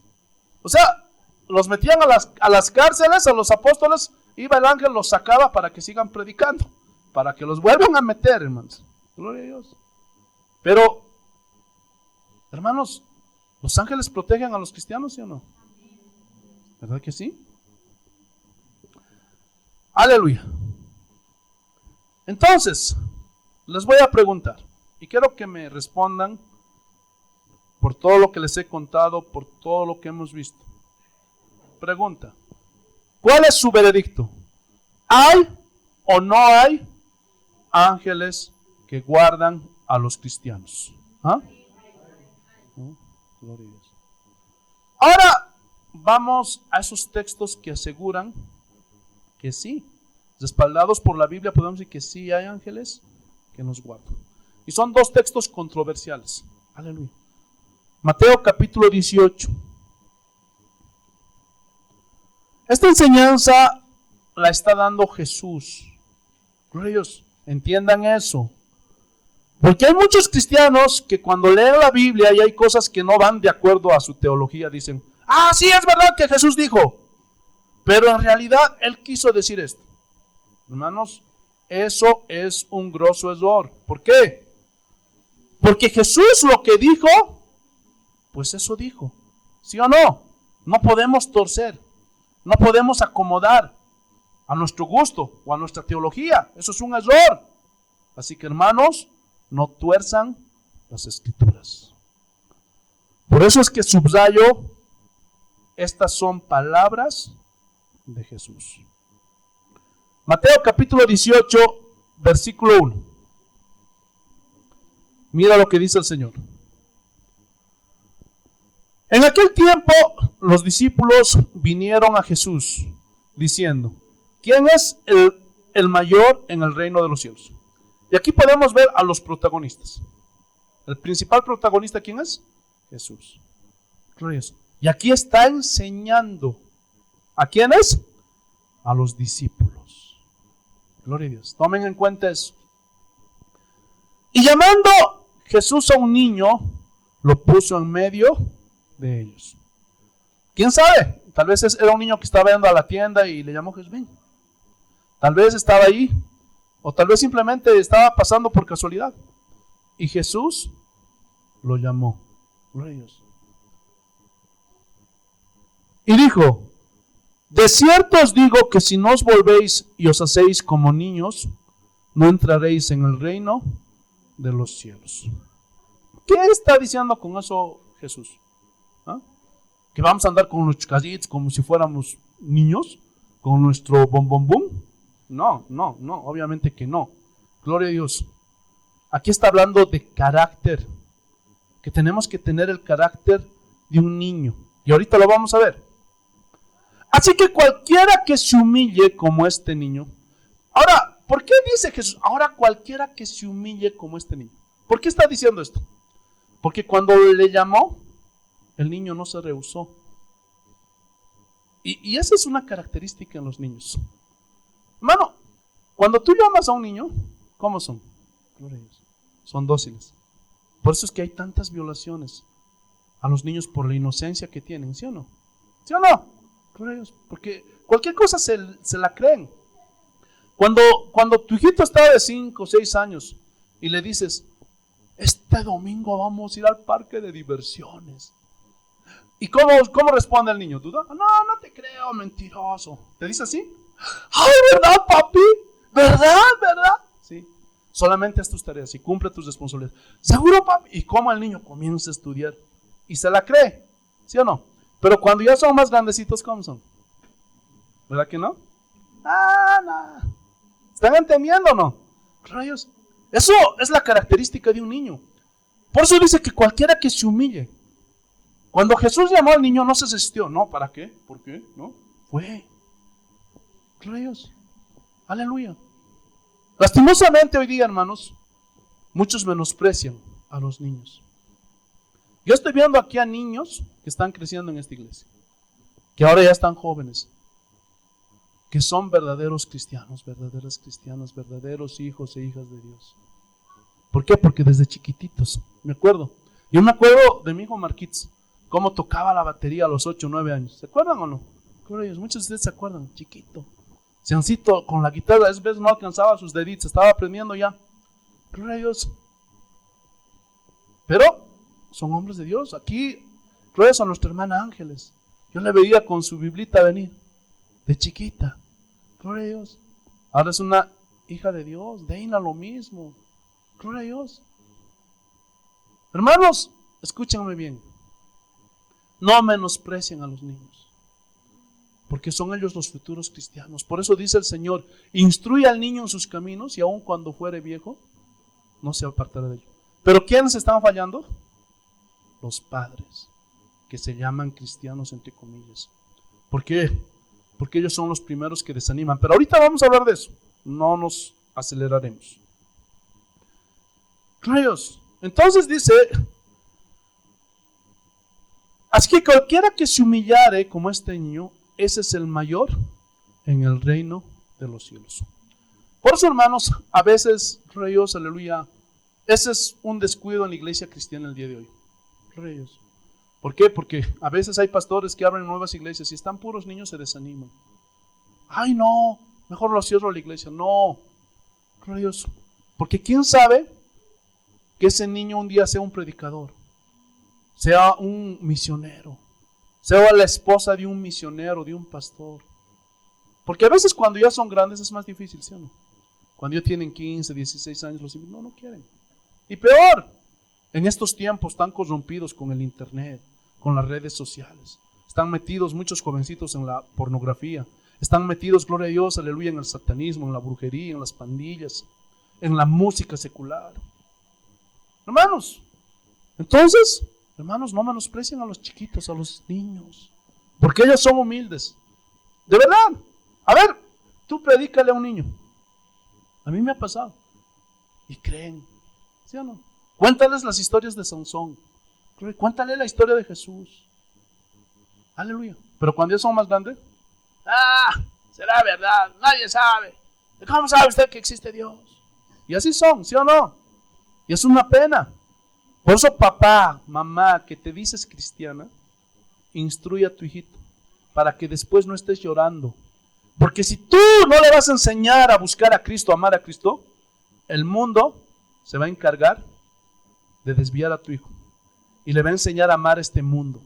O sea, los metían a las cárceles, a los apóstoles, iba el ángel, los sacaba para que sigan predicando, para que los vuelvan a meter, hermanos. Gloria a Dios. Pero, hermanos, ¿los ángeles protegen a los cristianos, sí o no? ¿Verdad que sí? Aleluya. Entonces, les voy a preguntar, y quiero que me respondan por todo lo que les he contado, por todo lo que hemos visto. Pregunta: ¿cuál es su veredicto? ¿Hay o no hay ángeles que guardan a los cristianos? ¿Ah? Gloria a Dios. Ahora vamos a esos textos que aseguran que sí, respaldados por la Biblia, podemos decir que sí hay ángeles que nos guardan. Y son 2 textos controversiales. Aleluya. Mateo capítulo 18. Esta enseñanza la está dando Jesús. Gloria a Dios. Entiendan eso. Porque hay muchos cristianos que cuando leen la Biblia y hay cosas que no van de acuerdo a su teología, dicen, sí, es verdad que Jesús dijo, pero en realidad Él quiso decir esto. Hermanos, eso es un grosso error. ¿Por qué? Porque Jesús lo que dijo, pues eso dijo. ¿Sí o no? No podemos torcer, no podemos acomodar a nuestro gusto o a nuestra teología. Eso es un error. Así que, hermanos, no tuerzan las Escrituras. Por eso es que subrayo, estas son palabras de Jesús. Mateo capítulo 18, versículo 1. Mira lo que dice el Señor. En aquel tiempo, los discípulos vinieron a Jesús, diciendo, ¿quién es el mayor en el reino de los cielos? Y aquí podemos ver a los protagonistas. El principal protagonista, ¿quién es? Jesús. Y aquí está enseñando. ¿A quiénes? A los discípulos. Gloria a Dios. Tomen en cuenta eso. Y llamando Jesús a un niño, lo puso en medio de ellos. ¿Quién sabe? Tal vez era un niño que estaba yendo a la tienda y le llamó Jesús. Ven. Tal vez estaba ahí. O tal vez simplemente estaba pasando por casualidad. Y Jesús lo llamó. Gloria a Dios. Y dijo, de cierto os digo que si no os volvéis y os hacéis como niños, no entraréis en el reino de los cielos. ¿Qué está diciendo con eso Jesús? ¿Que vamos a andar con nuestros casitos como si fuéramos niños? ¿Con nuestro bom? No, obviamente que no. Gloria a Dios. Aquí está hablando de carácter, que tenemos que tener el carácter de un niño. Y ahorita lo vamos a ver. Así que cualquiera que se humille como este niño. Ahora, ¿por qué dice Jesús? Ahora cualquiera que se humille como este niño. ¿Por qué está diciendo esto? Porque cuando le llamó, el niño no se rehusó. Y esa es una característica en los niños. Hermano, cuando tú llamas a un niño, ¿cómo son? Son dóciles. Por eso es que hay tantas violaciones a los niños por la inocencia que tienen, ¿sí o no? ¿Sí o no? Porque cualquier cosa se la creen. Cuando tu hijito está de 5 o 6 años y le dices, este domingo vamos a ir al parque de diversiones. ¿Y cómo responde el niño? ¿Duda? No te creo, mentiroso. ¿Te dice así? ¡Ay, verdad, papi! ¿Verdad? Sí. Solamente haz tus tareas y cumple tus responsabilidades. ¿Seguro, papi? Y cómo el niño comienza a estudiar y se la cree, ¿sí o no? Pero cuando ya son más grandecitos, ¿cómo son? ¿Verdad que no? No. ¿Están entendiendo o no? Rayos. Eso es la característica de un niño. Por eso dice que cualquiera que se humille. Cuando Jesús llamó al niño no se resistió. No, ¿para qué? ¿Por qué? No. Fue. Rayos. Aleluya. Lastimosamente hoy día, hermanos, muchos menosprecian a los niños. Yo estoy viendo aquí a niños que están creciendo en esta iglesia, que ahora ya están jóvenes, que son verdaderos cristianos, verdaderas cristianas, verdaderos hijos e hijas de Dios. ¿Por qué? Porque desde chiquititos, yo me acuerdo de mi hijo Marquitos, cómo tocaba la batería a los 8 o 9 años. ¿Se acuerdan o no? Muchos de ustedes se acuerdan, chiquito. Seancito con la guitarra, a veces no alcanzaba sus deditos, estaba aprendiendo ya. Gloria a Dios. Pero son hombres de Dios. Aquí, gloria a nuestra hermana Ángeles. Yo le veía con su biblita venir, de chiquita. Gloria a Dios. Ahora es una hija de Dios. Deina lo mismo. Gloria a Dios. Hermanos, escúchenme bien. No menosprecien a los niños, porque son ellos los futuros cristianos. Por eso dice el Señor, instruye al niño en sus caminos y aun cuando fuere viejo, no se apartará de ellos. Pero ¿quiénes están fallando? Los padres, que se llaman cristianos entre comillas. ¿Por qué? Porque ellos son los primeros que desaniman. Pero ahorita vamos a hablar de eso. No nos aceleraremos. Dios. Entonces dice, así que cualquiera que se humillare como este niño, ese es el mayor en el reino de los cielos. Por eso, hermanos, a veces, gloria a Dios, aleluya, ese es un descuido en la iglesia cristiana el día de hoy. Gloria a Dios. ¿Por qué? Porque a veces hay pastores que abren nuevas iglesias y están puros niños, se desaniman. Ay, no, mejor lo cierro a la iglesia. No, gloria a Dios. Porque quién sabe que ese niño un día sea un predicador, sea un misionero, sea la esposa de un misionero, de un pastor. Porque a veces cuando ya son grandes es más difícil, ¿sí o no? Cuando ya tienen 15, 16 años, los hijos no quieren. Y peor, en estos tiempos tan corrompidos con el internet, con las redes sociales, están metidos muchos jovencitos en la pornografía, están metidos, gloria a Dios, aleluya, en el satanismo, en la brujería, en las pandillas, en la música secular. Hermanos, entonces, hermanos, no menosprecien a los chiquitos, a los niños, porque ellos son humildes. De verdad. A ver, tú predícale a un niño. A mí me ha pasado. Y creen, ¿sí o no? Cuéntales las historias de Sansón. Cuéntale la historia de Jesús. Aleluya. Pero cuando ya son más grandes, será verdad, nadie sabe. ¿Cómo sabe usted que existe Dios? Y así son, ¿sí o no? Y es una pena. Por eso, papá, mamá, que te dices cristiana, instruye a tu hijito para que después no estés llorando. Porque si tú no le vas a enseñar a buscar a Cristo, a amar a Cristo, el mundo se va a encargar de desviar a tu hijo. Y le va a enseñar a amar este mundo.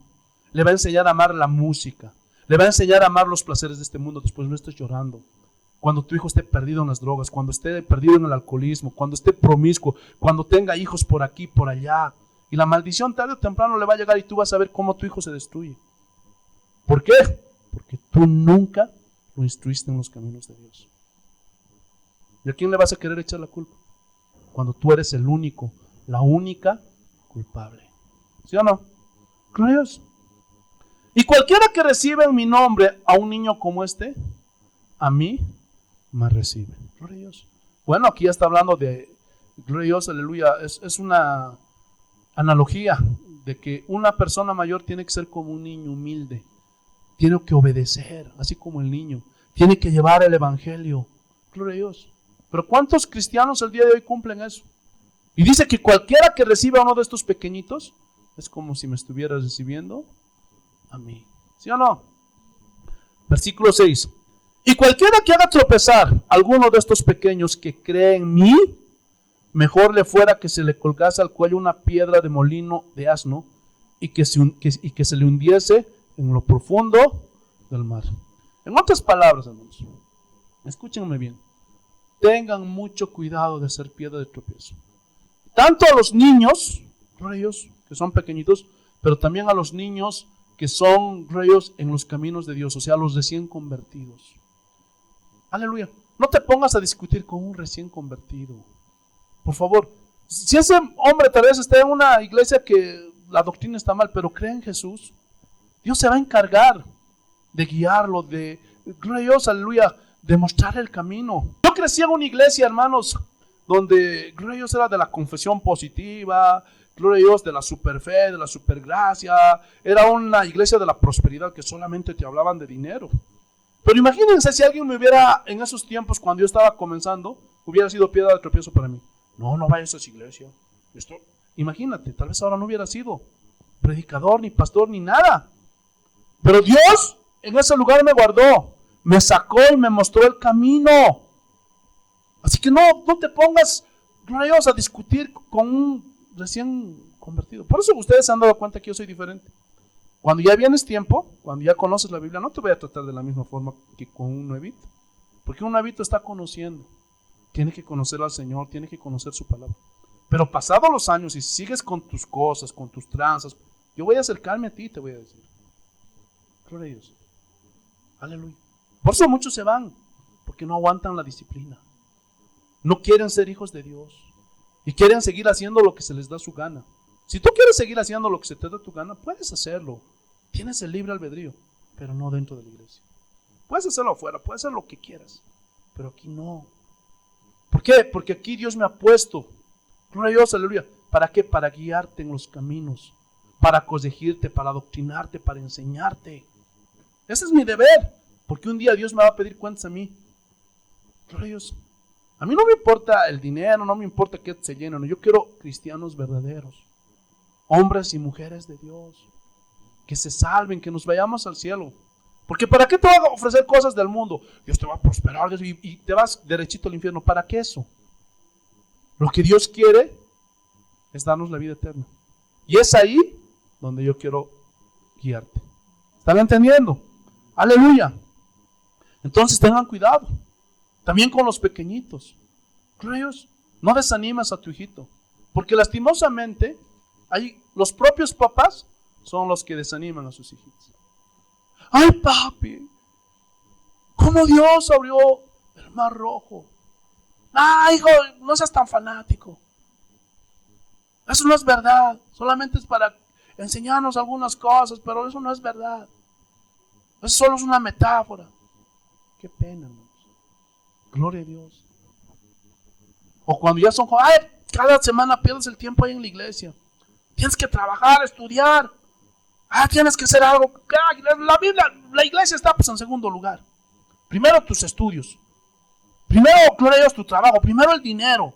Le va a enseñar a amar la música. Le va a enseñar a amar los placeres de este mundo. Después no estés llorando. Cuando tu hijo esté perdido en las drogas, cuando esté perdido en el alcoholismo, cuando esté promiscuo, cuando tenga hijos por aquí, por allá. Y la maldición tarde o temprano le va a llegar y tú vas a ver cómo tu hijo se destruye. ¿Por qué? Porque tú nunca lo instruiste en los caminos de Dios. ¿Y a quién le vas a querer echar la culpa? Cuando tú eres el único, la única culpable. ¿Sí o no? Gloria a Dios. Y cualquiera que reciba en mi nombre a un niño como este, a mí me recibe. Gloria a Dios. Bueno, aquí ya está hablando de, gloria a Dios, aleluya, es una analogía de que una persona mayor tiene que ser como un niño humilde. Tiene que obedecer, así como el niño. Tiene que llevar el evangelio. Gloria a Dios. Pero ¿cuántos cristianos el día de hoy cumplen eso? Y dice que cualquiera que reciba a uno de estos pequeñitos es como si me estuviera recibiendo a mí. ¿Sí o no? Versículo 6. Y cualquiera que haga tropezar a alguno de estos pequeños que cree en mí, mejor le fuera que se le colgase al cuello una piedra de molino de asno y que se le hundiese en lo profundo del mar. En otras palabras, hermanos, escúchenme bien. Tengan mucho cuidado de ser piedra de tropiezo. Tanto a los niños, reyes, que son pequeñitos, pero también a los niños que son reyes en los caminos de Dios, o sea, los recién convertidos. Aleluya. No te pongas a discutir con un recién convertido. Por favor. Si ese hombre tal vez está en una iglesia que la doctrina está mal, pero cree en Jesús, Dios se va a encargar de guiarlo, de, gloria a Dios, aleluya, de mostrar el camino. Yo crecí en una iglesia, hermanos, donde, gloria a Dios, era de la confesión positiva, gloria a Dios, de la superfe, de la supergracia. Era una iglesia de la prosperidad que solamente te hablaban de dinero. Pero imagínense si alguien me hubiera, en esos tiempos, cuando yo estaba comenzando, hubiera sido piedra de tropiezo para mí. No vayas a esa iglesia. Imagínate, tal vez ahora no hubiera sido predicador, ni pastor, ni nada. Pero Dios en ese lugar me guardó, me sacó y me mostró el camino. Así que no te pongas, gloria a Dios, a discutir con un recién convertido. Por eso ustedes se han dado cuenta que yo soy diferente. Cuando ya vienes tiempo, cuando ya conoces la Biblia, no te voy a tratar de la misma forma que con un nuevito. Porque un nuevito está conociendo. Tiene que conocer al Señor, tiene que conocer su palabra. Pero pasados los años, y si sigues con tus cosas, con tus tranzas, yo voy a acercarme a ti y te voy a decir. Gloria a Dios. Aleluya. Por eso muchos se van, porque no aguantan la disciplina. No quieren ser hijos de Dios. Y quieren seguir haciendo lo que se les da su gana. Si tú quieres seguir haciendo lo que se te da tu gana, puedes hacerlo. Tienes el libre albedrío, pero no dentro de la iglesia. Puedes hacerlo afuera, puedes hacer lo que quieras, pero aquí no. ¿Por qué? Porque aquí Dios me ha puesto, gloria a Dios, aleluya. ¿Para qué? Para guiarte en los caminos, para corregirte, para adoctrinarte, para enseñarte. Ese es mi deber, porque un día Dios me va a pedir cuentas a mí. Gloria a Dios. A mí no me importa el dinero, no me importa que se llenen. Yo quiero cristianos verdaderos, hombres y mujeres de Dios, que se salven, que nos vayamos al cielo. Porque ¿para qué te va a ofrecer cosas del mundo? Dios te va a prosperar y te vas derechito al infierno. ¿Para qué eso? Lo que Dios quiere es darnos la vida eterna. Y es ahí donde yo quiero guiarte. ¿Están entendiendo? Aleluya. Entonces tengan cuidado. También con los pequeñitos. Dios, no desanimes a tu hijito. Porque lastimosamente, los propios papás son los que desaniman a sus hijitos. Ay, papi, ¿cómo Dios abrió el mar rojo? Ay, hijo, no seas tan fanático. Eso no es verdad. Solamente es para enseñarnos algunas cosas, pero eso no es verdad. Eso solo es una metáfora. Qué pena, hermanos. Gloria a Dios. O cuando ya son jóvenes, cada semana pierdes el tiempo ahí en la iglesia. Tienes que trabajar, estudiar. Tienes que hacer algo. La Biblia, la iglesia está pues en segundo lugar. Primero tus estudios. Primero, gloria a Dios, tu trabajo. Primero el dinero.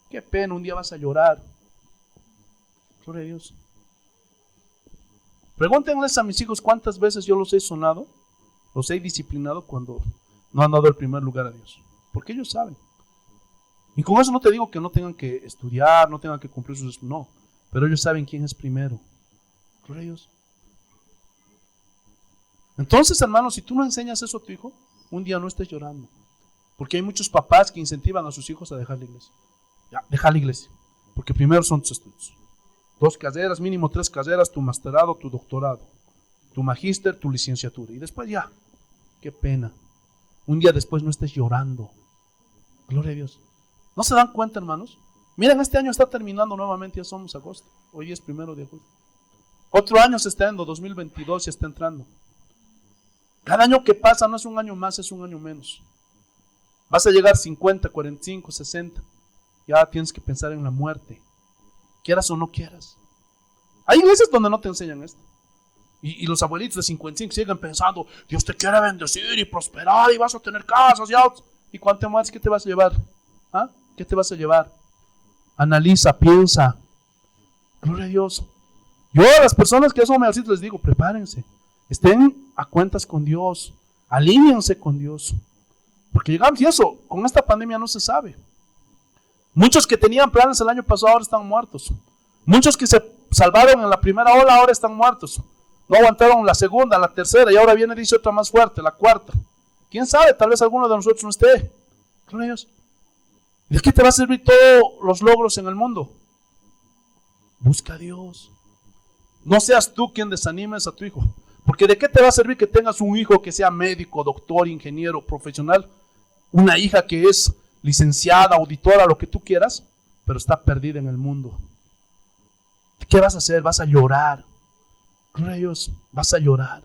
Qué pena, un día vas a llorar. Gloria a Dios. Pregúntenles a mis hijos cuántas veces yo los he sonado, los he disciplinado cuando no han dado el primer lugar a Dios. Porque ellos saben. Y con eso no te digo que no tengan que estudiar, no tengan que cumplir sus estudios. No, pero ellos saben quién es primero. Gloria a Dios. Entonces, hermanos, si tú no enseñas eso a tu hijo, un día no estés llorando. Porque hay muchos papás que incentivan a sus hijos a dejar la iglesia. Ya, dejar la iglesia. Porque primero son tus estudios. 2 carreras, mínimo 3 carreras, tu masterado, tu doctorado, tu magíster, tu licenciatura. Y después ya, qué pena. Un día después no estés llorando. Gloria a Dios. ¿No se dan cuenta, hermanos? Miren, este año está terminando nuevamente, ya somos agosto. Hoy es 1 de julio. Otro año se está yendo, 2022 ya está entrando. Cada año que pasa no es un año más, es un año menos. Vas a llegar 50, 45, 60. Ya tienes que pensar en la muerte. Quieras o no quieras. Hay iglesias donde no te enseñan esto. Y los abuelitos de 55 siguen pensando, Dios te quiere bendecir y prosperar y vas a tener casas y autos. ¿Y cuánto más? ¿Qué te vas a llevar? ¿Qué te vas a llevar? Analiza, piensa. Gloria a Dios. Yo a las personas que son mayorcitos les digo, prepárense. Estén a cuentas con Dios. Alíñense con Dios. Porque llegamos, y eso, con esta pandemia no se sabe. Muchos que tenían planes el año pasado ahora están muertos. Muchos que se salvaron en la primera ola ahora están muertos. No aguantaron la segunda, la tercera y ahora viene, dice otra más fuerte, la cuarta. ¿Quién sabe? Tal vez alguno de nosotros no esté. Gloria a Dios. ¿De qué te va a servir todos los logros en el mundo? Busca a Dios. No seas tú quien desanimes a tu hijo. Porque ¿de qué te va a servir que tengas un hijo que sea médico, doctor, ingeniero, profesional? Una hija que es licenciada, auditora, lo que tú quieras, pero está perdida en el mundo. ¿Qué vas a hacer? Vas a llorar. Gloria a Dios, vas a llorar.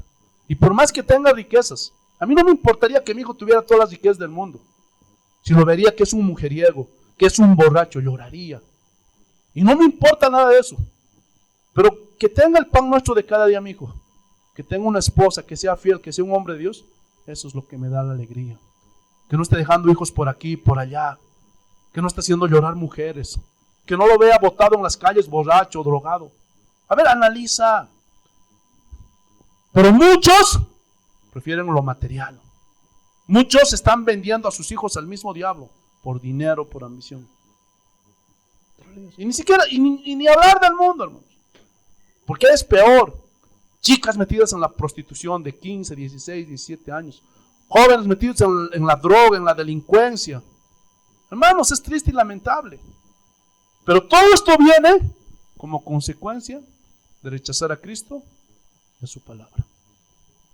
Y por más que tenga riquezas, a mí no me importaría que mi hijo tuviera todas las riquezas del mundo. Si lo vería que es un mujeriego, que es un borracho, lloraría. Y no me importa nada de eso. Pero que tenga el pan nuestro de cada día, mi hijo. Que tenga una esposa, que sea fiel, que sea un hombre de Dios. Eso es lo que me da la alegría. Que no esté dejando hijos por aquí y por allá. Que no esté haciendo llorar mujeres. Que no lo vea botado en las calles, borracho, drogado. A ver, analiza. Pero muchos prefieren lo material. Muchos están vendiendo a sus hijos al mismo diablo. Por dinero, por ambición. Y ni siquiera, ni hablar del mundo, hermanos. Porque es peor. Chicas metidas en la prostitución de 15, 16, 17 años. Jóvenes metidos en la droga, en la delincuencia. Hermanos, es triste y lamentable. Pero todo esto viene como consecuencia de rechazar a Cristo y a su palabra.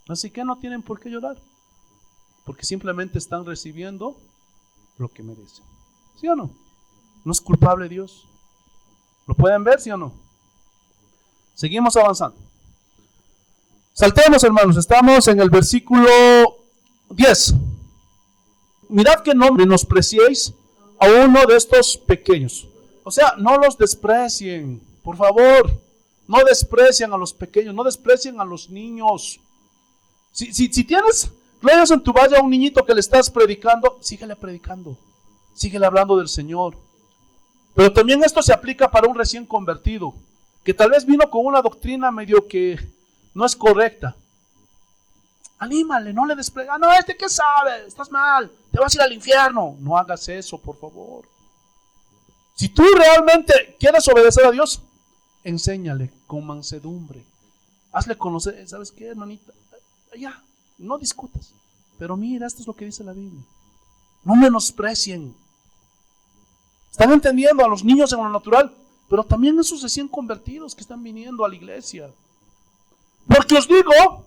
Así que no tienen por qué llorar. Porque simplemente están recibiendo lo que merecen. ¿Sí o no? ¿No es culpable Dios? ¿Lo pueden ver, sí o no? Seguimos avanzando. Saltemos, hermanos, estamos en el versículo 10. Mirad que no menospreciéis a uno de estos pequeños. O sea, no los desprecien, por favor. No desprecien a los pequeños, no desprecien a los niños. Si tienes reyes en tu valle a un niñito que le estás predicando, síguele predicando. Síguele hablando del Señor. Pero también esto se aplica para un recién convertido, que tal vez vino con una doctrina medio que no es correcta. Anímale, no le despliega. No, ¿qué sabe? Estás mal, te vas a ir al infierno. No hagas eso, por favor. Si tú realmente quieres obedecer a Dios, enséñale con mansedumbre. Hazle conocer, ¿sabes qué, hermanita? Ya, no discutas. Pero mira, esto es lo que dice la Biblia. No menosprecien. Están entendiendo a los niños en lo natural, pero también a esos recién convertidos que están viniendo a la iglesia. Porque os digo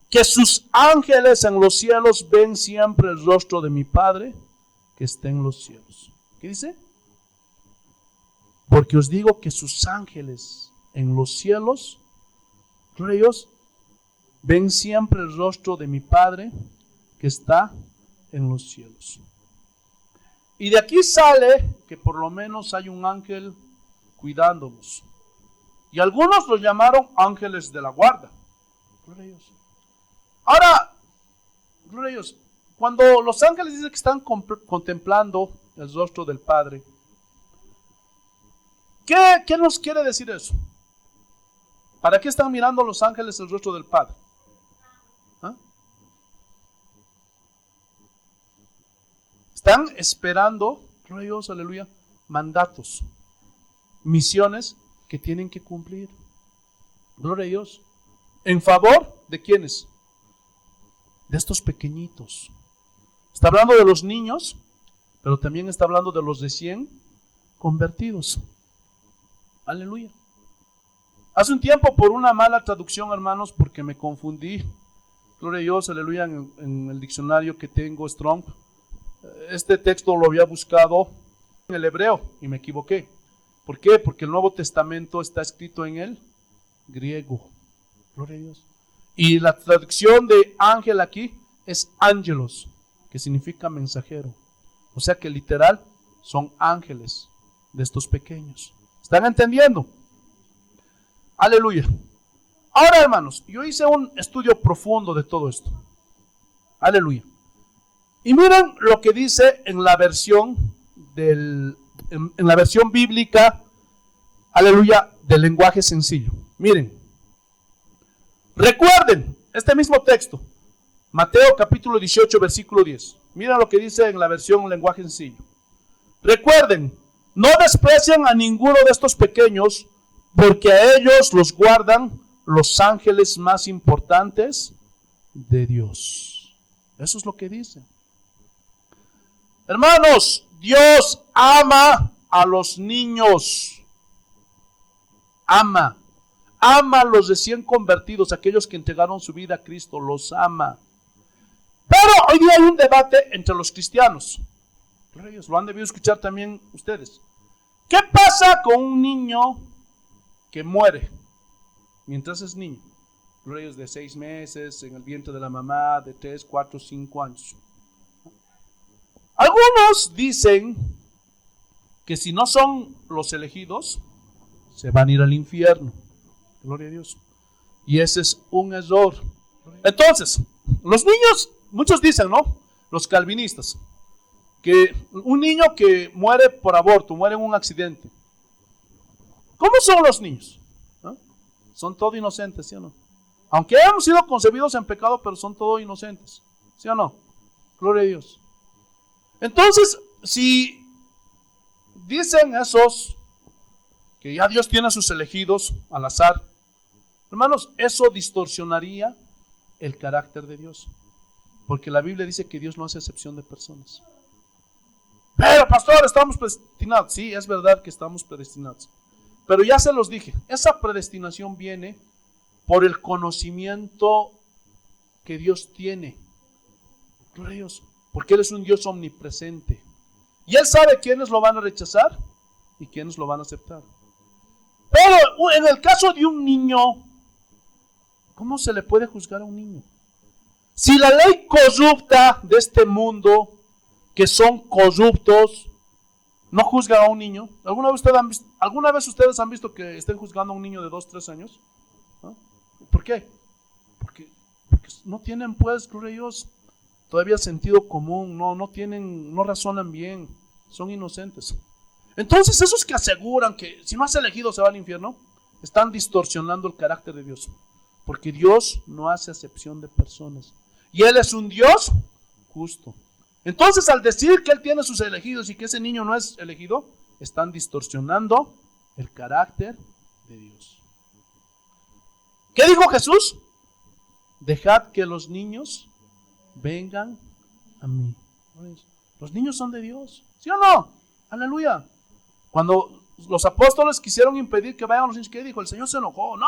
que sus ángeles en los cielos ven siempre el rostro de mi Padre que está en los cielos. ¿Qué dice? Porque os digo que sus ángeles en los cielos, gloria a Dios, ven siempre el rostro de mi Padre que está en los cielos. Y de aquí sale que por lo menos hay un ángel cuidándonos. Y algunos los llamaron ángeles de la guarda. Gloria a Dios. Ahora, gloria a Dios, cuando los ángeles dicen que están contemplando el rostro del Padre, ¿qué nos quiere decir eso? ¿Para qué están mirando los ángeles el rostro del Padre? ¿Ah? Están esperando, gloria a Dios, aleluya, mandatos, misiones que tienen que cumplir. Gloria a Dios. ¿En favor de quiénes? De estos pequeñitos. Está hablando de los niños, pero también está hablando de los recién convertidos. Aleluya. Hace un tiempo, por una mala traducción, hermanos, porque me confundí, gloria a Dios, aleluya, en el diccionario que tengo, Strong, este texto lo había buscado en el hebreo y me equivoqué. ¿Por qué? Porque el Nuevo Testamento está escrito en el griego. Gloria a Dios. Y la traducción de ángel aquí es ángelos, que significa mensajero. O sea que literal son ángeles de estos pequeños. ¿Están entendiendo? Aleluya. Ahora, hermanos, yo hice un estudio profundo de todo esto. Aleluya. Y miren lo que dice en la versión en la versión bíblica, aleluya, del lenguaje sencillo. Miren. Recuerden este mismo texto, Mateo capítulo 18, versículo 10. Miren lo que dice en la versión lenguaje sencillo. Recuerden, no desprecien a ninguno de estos pequeños, porque a ellos los guardan los ángeles más importantes de Dios. Eso es lo que dice. Hermanos, Dios ama a los niños. Ama a los recién convertidos, aquellos que entregaron su vida a Cristo, los ama. Pero hoy día hay un debate entre los cristianos. Lo han debido escuchar también ustedes. ¿Qué pasa con un niño que muere mientras es niño? De 6 meses, en el vientre de la mamá, de 3, 4, 5 años. Algunos dicen que si no son los elegidos, se van a ir al infierno. Gloria a Dios. Y ese es un error. Entonces, los niños, muchos dicen, ¿no? Los calvinistas, que un niño que muere por aborto, muere en un accidente. ¿Cómo son los niños? ¿No? Son todos inocentes, ¿sí o no? Aunque hemos sido concebidos en pecado, pero son todos inocentes, ¿sí o no? Gloria a Dios. Entonces, si dicen esos que ya Dios tiene a sus elegidos al azar, hermanos, eso distorsionaría el carácter de Dios. Porque la Biblia dice que Dios no hace excepción de personas. Pero pastor, estamos predestinados. Sí, es verdad que estamos predestinados. Pero ya se los dije, esa predestinación viene por el conocimiento que Dios tiene. Gloria a Dios. Porque Él es un Dios omnipresente. Y Él sabe quiénes lo van a rechazar y quiénes lo van a aceptar. Pero en el caso de un niño, ¿cómo se le puede juzgar a un niño? Si la ley corrupta de este mundo, que son corruptos, no juzga a un niño. ¿Alguna vez ustedes han visto que estén juzgando a un niño de 2, 3 años? ¿No? ¿Por qué? Porque no tienen, pues, gloria a Dios, todavía sentido común, no razonan bien, son inocentes. Entonces esos que aseguran que si no has elegido se va al infierno, están distorsionando el carácter de Dios. Porque Dios no hace acepción de personas. Y Él es un Dios justo. Entonces al decir que Él tiene sus elegidos y que ese niño no es elegido, están distorsionando el carácter de Dios. ¿Qué dijo Jesús? Dejad que los niños vengan a mí. Los niños son de Dios, ¿sí o no? Aleluya. Cuando los apóstoles quisieron impedir que vayan los niños, ¿qué dijo? El Señor se enojó. ¡No!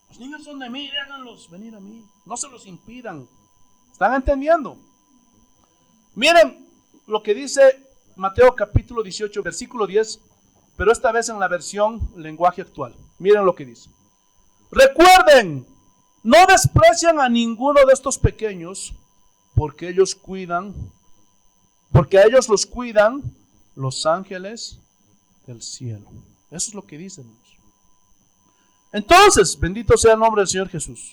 Los niños son de mí, háganlos venir a mí. No se los impidan. ¿Están entendiendo? Miren lo que dice Mateo capítulo 18, versículo 10, pero esta vez en la versión lenguaje actual. Miren lo que dice. Recuerden, no desprecian a ninguno de estos pequeños, porque a ellos los cuidan los ángeles del cielo. Eso es lo que dicen. Entonces, bendito sea el nombre del Señor Jesús.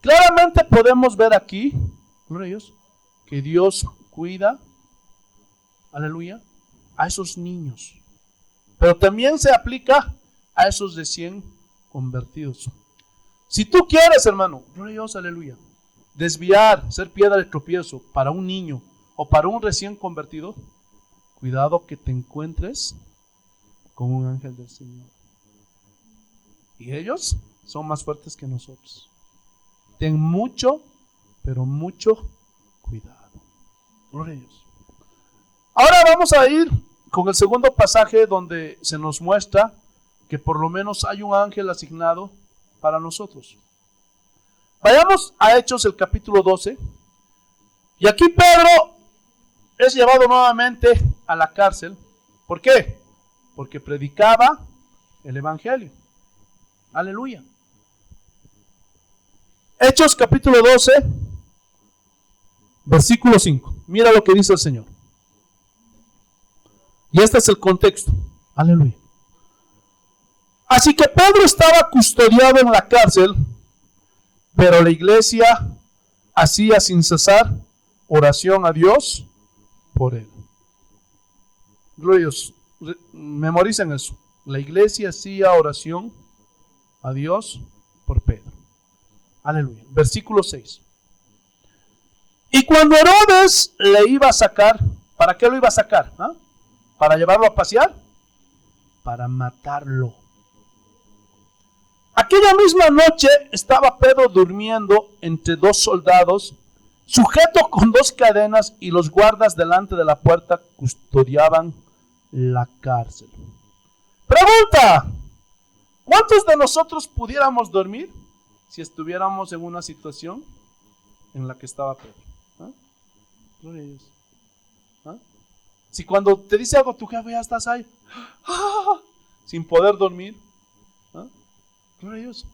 Claramente podemos ver aquí, que Dios cuida, aleluya, a esos niños. Pero también se aplica a esos recién convertidos. Si tú quieres, hermano, gloria a Dios, aleluya, desviar, ser piedra de tropiezo para un niño o para un recién convertido, cuidado que te encuentres con un ángel del Señor. Y ellos son más fuertes que nosotros. Ten mucho, pero mucho cuidado. Gloria a Dios. Ahora vamos a ir con el segundo pasaje donde se nos muestra que por lo menos hay un ángel asignado para nosotros. Vayamos a Hechos, el capítulo 12. Y aquí Pedro es llevado nuevamente a la cárcel. ¿Por qué? Porque predicaba el evangelio. Aleluya. Hechos capítulo 12, versículo 5. Mira lo que dice el Señor. Y este es el contexto. Aleluya. Así que Pedro estaba custodiado en la cárcel, pero la iglesia hacía sin cesar oración a Dios por él. Gloria a Dios. Memoricen eso. La iglesia hacía oración a Dios por Pedro. Aleluya. Versículo 6. Y cuando Herodes le iba a sacar, ¿para qué lo iba a sacar? ¿Ah? ¿Para llevarlo a pasear? Para matarlo. Aquella misma noche estaba Pedro durmiendo entre dos soldados, sujeto con dos cadenas, y los guardas delante de la puerta custodiaban la cárcel. Pregunta: ¿cuántos de nosotros pudiéramos dormir si estuviéramos en una situación en la que estaba Pedro? ¿Ah? Gloria a Dios. ¿Ah? Si cuando te dice algo tu jefe ya estás ahí, ¡ah!, sin poder dormir. ¿Ah? Gloria a Dios.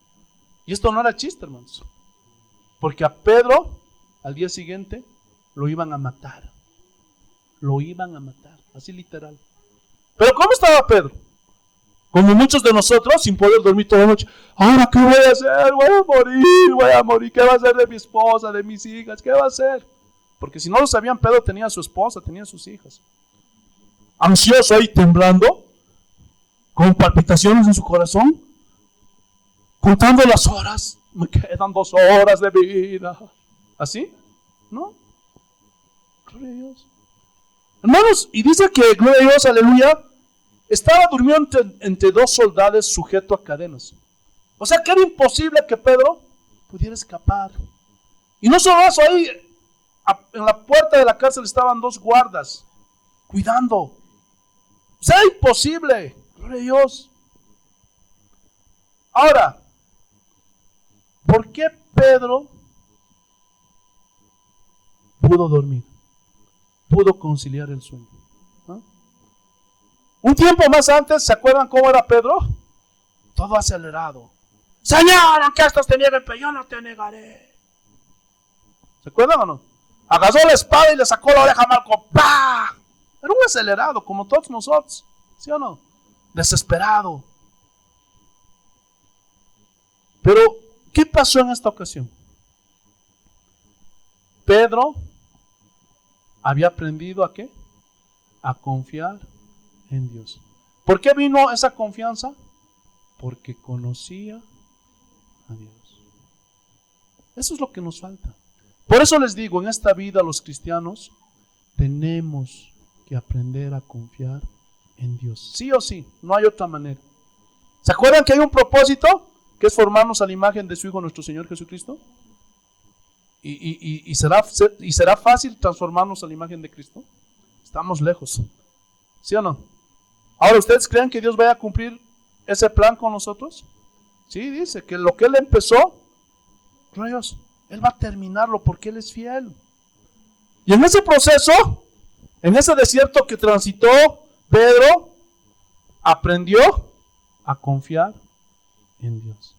Y esto no era chiste, hermanos, porque a Pedro al día siguiente lo iban a matar. Lo iban a matar, así literal. Pero ¿cómo estaba Pedro? Como muchos de nosotros, sin poder dormir toda la noche. ¿Ahora qué voy a hacer? Voy a morir. ¿Qué va a hacer de mi esposa, de mis hijas? ¿Qué va a hacer? Porque si no lo sabían, Pedro tenía a su esposa, tenía a sus hijas. Ansioso ahí, temblando, con palpitaciones en su corazón, contando las horas. Me quedan 2 horas de vida. ¿Así? ¿No? Gloria a Dios. Hermanos, y dice que, gloria a Dios, aleluya, estaba durmiendo entre dos soldados sujeto a cadenas. O sea que era imposible que Pedro pudiera escapar. Y no solo eso, ahí en la puerta de la cárcel estaban 2 guardas cuidando. O sea, imposible. Gloria a Dios. Ahora, ¿por qué Pedro pudo dormir? Pudo conciliar el sueño. ¿Ah? Un tiempo más antes, ¿se acuerdan cómo era Pedro? Todo acelerado. Señor, aunque estos te nieguen, pero yo no te negaré. ¿Se acuerdan o no? Agarró la espada y le sacó la oreja a Malco. ¡Pah! Era un acelerado, como todos nosotros. ¿Sí o no? Desesperado. Pero, ¿qué pasó en esta ocasión? Pedro había aprendido ¿a qué? A confiar en Dios. ¿Por qué vino esa confianza? Porque conocía a Dios. Eso es lo que nos falta. Por eso les digo, en esta vida los cristianos tenemos que aprender a confiar en Dios. Sí o sí, no hay otra manera. ¿Se acuerdan que hay un propósito? Que es formarnos a la imagen de su Hijo, nuestro Señor Jesucristo. ¿Y será fácil transformarnos a la imagen de Cristo? Estamos lejos. ¿Sí o no? Ahora, ¿ustedes creen que Dios vaya a cumplir ese plan con nosotros? Sí, dice que lo que Él empezó, Dios, Él va a terminarlo porque Él es fiel. Y en ese proceso, en ese desierto que transitó Pedro, aprendió a confiar en Dios.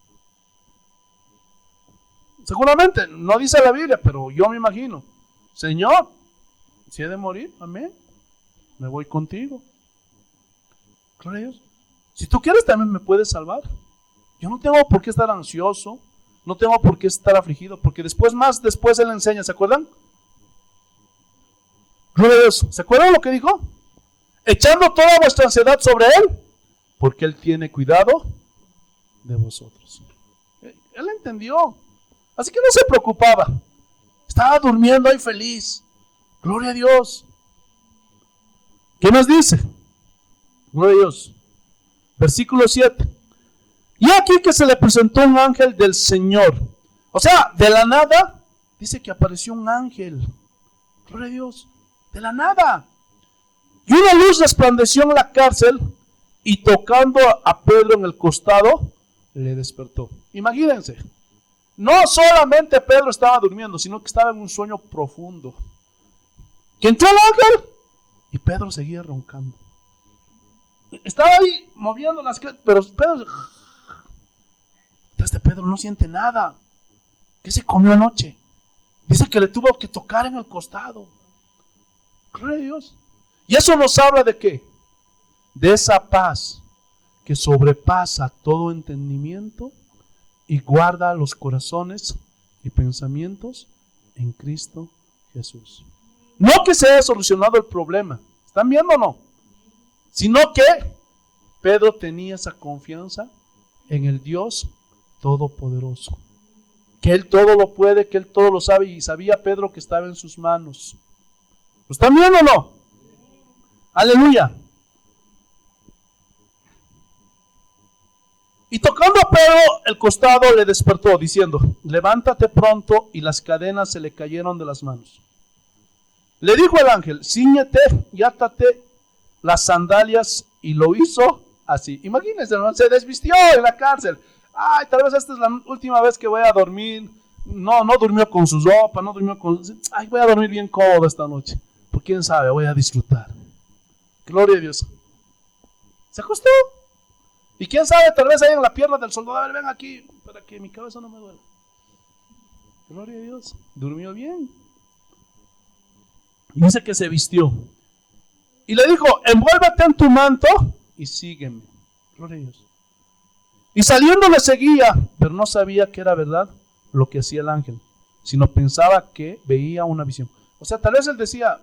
Seguramente, no dice la Biblia, pero yo me imagino, Señor, si he de morir, amén, me voy contigo. Gloria a Dios. Si tú quieres también me puedes salvar. Yo no tengo por qué estar ansioso, no tengo por qué estar afligido, porque después Él enseña, ¿se acuerdan? Gloria a Dios. ¿Se acuerdan lo que dijo? Echando toda vuestra ansiedad sobre Él, porque Él tiene cuidado de vosotros. Él entendió. Así que no se preocupaba. Estaba durmiendo ahí feliz. Gloria a Dios. ¿Qué nos dice? Gloria a Dios. Versículo 7. Y aquí que se le presentó un ángel del Señor. O sea, de la nada, dice que apareció un ángel. Gloria a Dios. De la nada. Y una luz resplandeció en la cárcel y tocando a Pedro en el costado, le despertó. Imagínense. No solamente Pedro estaba durmiendo, sino que estaba en un sueño profundo. Que entró el ángel y Pedro seguía roncando. Estaba ahí moviendo las cosas, pero Pedro... Pedro no siente nada. ¿Qué se comió anoche? Dice que le tuvo que tocar en el costado. Gloria a Dios. Y eso nos habla de qué? De esa paz que sobrepasa todo entendimiento y guarda los corazones y pensamientos en Cristo Jesús. No que se haya solucionado el problema, ¿están viendo o no? Sino que Pedro tenía esa confianza en el Dios Todopoderoso. Que Él todo lo puede, que Él todo lo sabe, y sabía Pedro que estaba en sus manos. ¿Lo están viendo o no? Aleluya. Y tocando a Pedro el costado le despertó diciendo, levántate pronto, y las cadenas se le cayeron de las manos. Le dijo el ángel, cíñete y átate las sandalias, y lo hizo así. Imagínense, ¿no? Se desvistió en la cárcel. Ay, tal vez esta es la última vez que voy a dormir. No durmió con su ropa, no durmió con... Ay, voy a dormir bien cómodo esta noche. Pues quién sabe, voy a disfrutar. Gloria a Dios. Se acostó. Y quién sabe, tal vez ahí en la pierna del soldado, a ver, ven aquí, para que mi cabeza no me duela. Gloria a Dios. Durmió bien. Y dice que se vistió. Y le dijo, envuélvete en tu manto y sígueme. Gloria a Dios. Y saliendo le seguía, pero no sabía que era verdad lo que hacía el ángel, sino pensaba que veía una visión. O sea, tal vez él decía,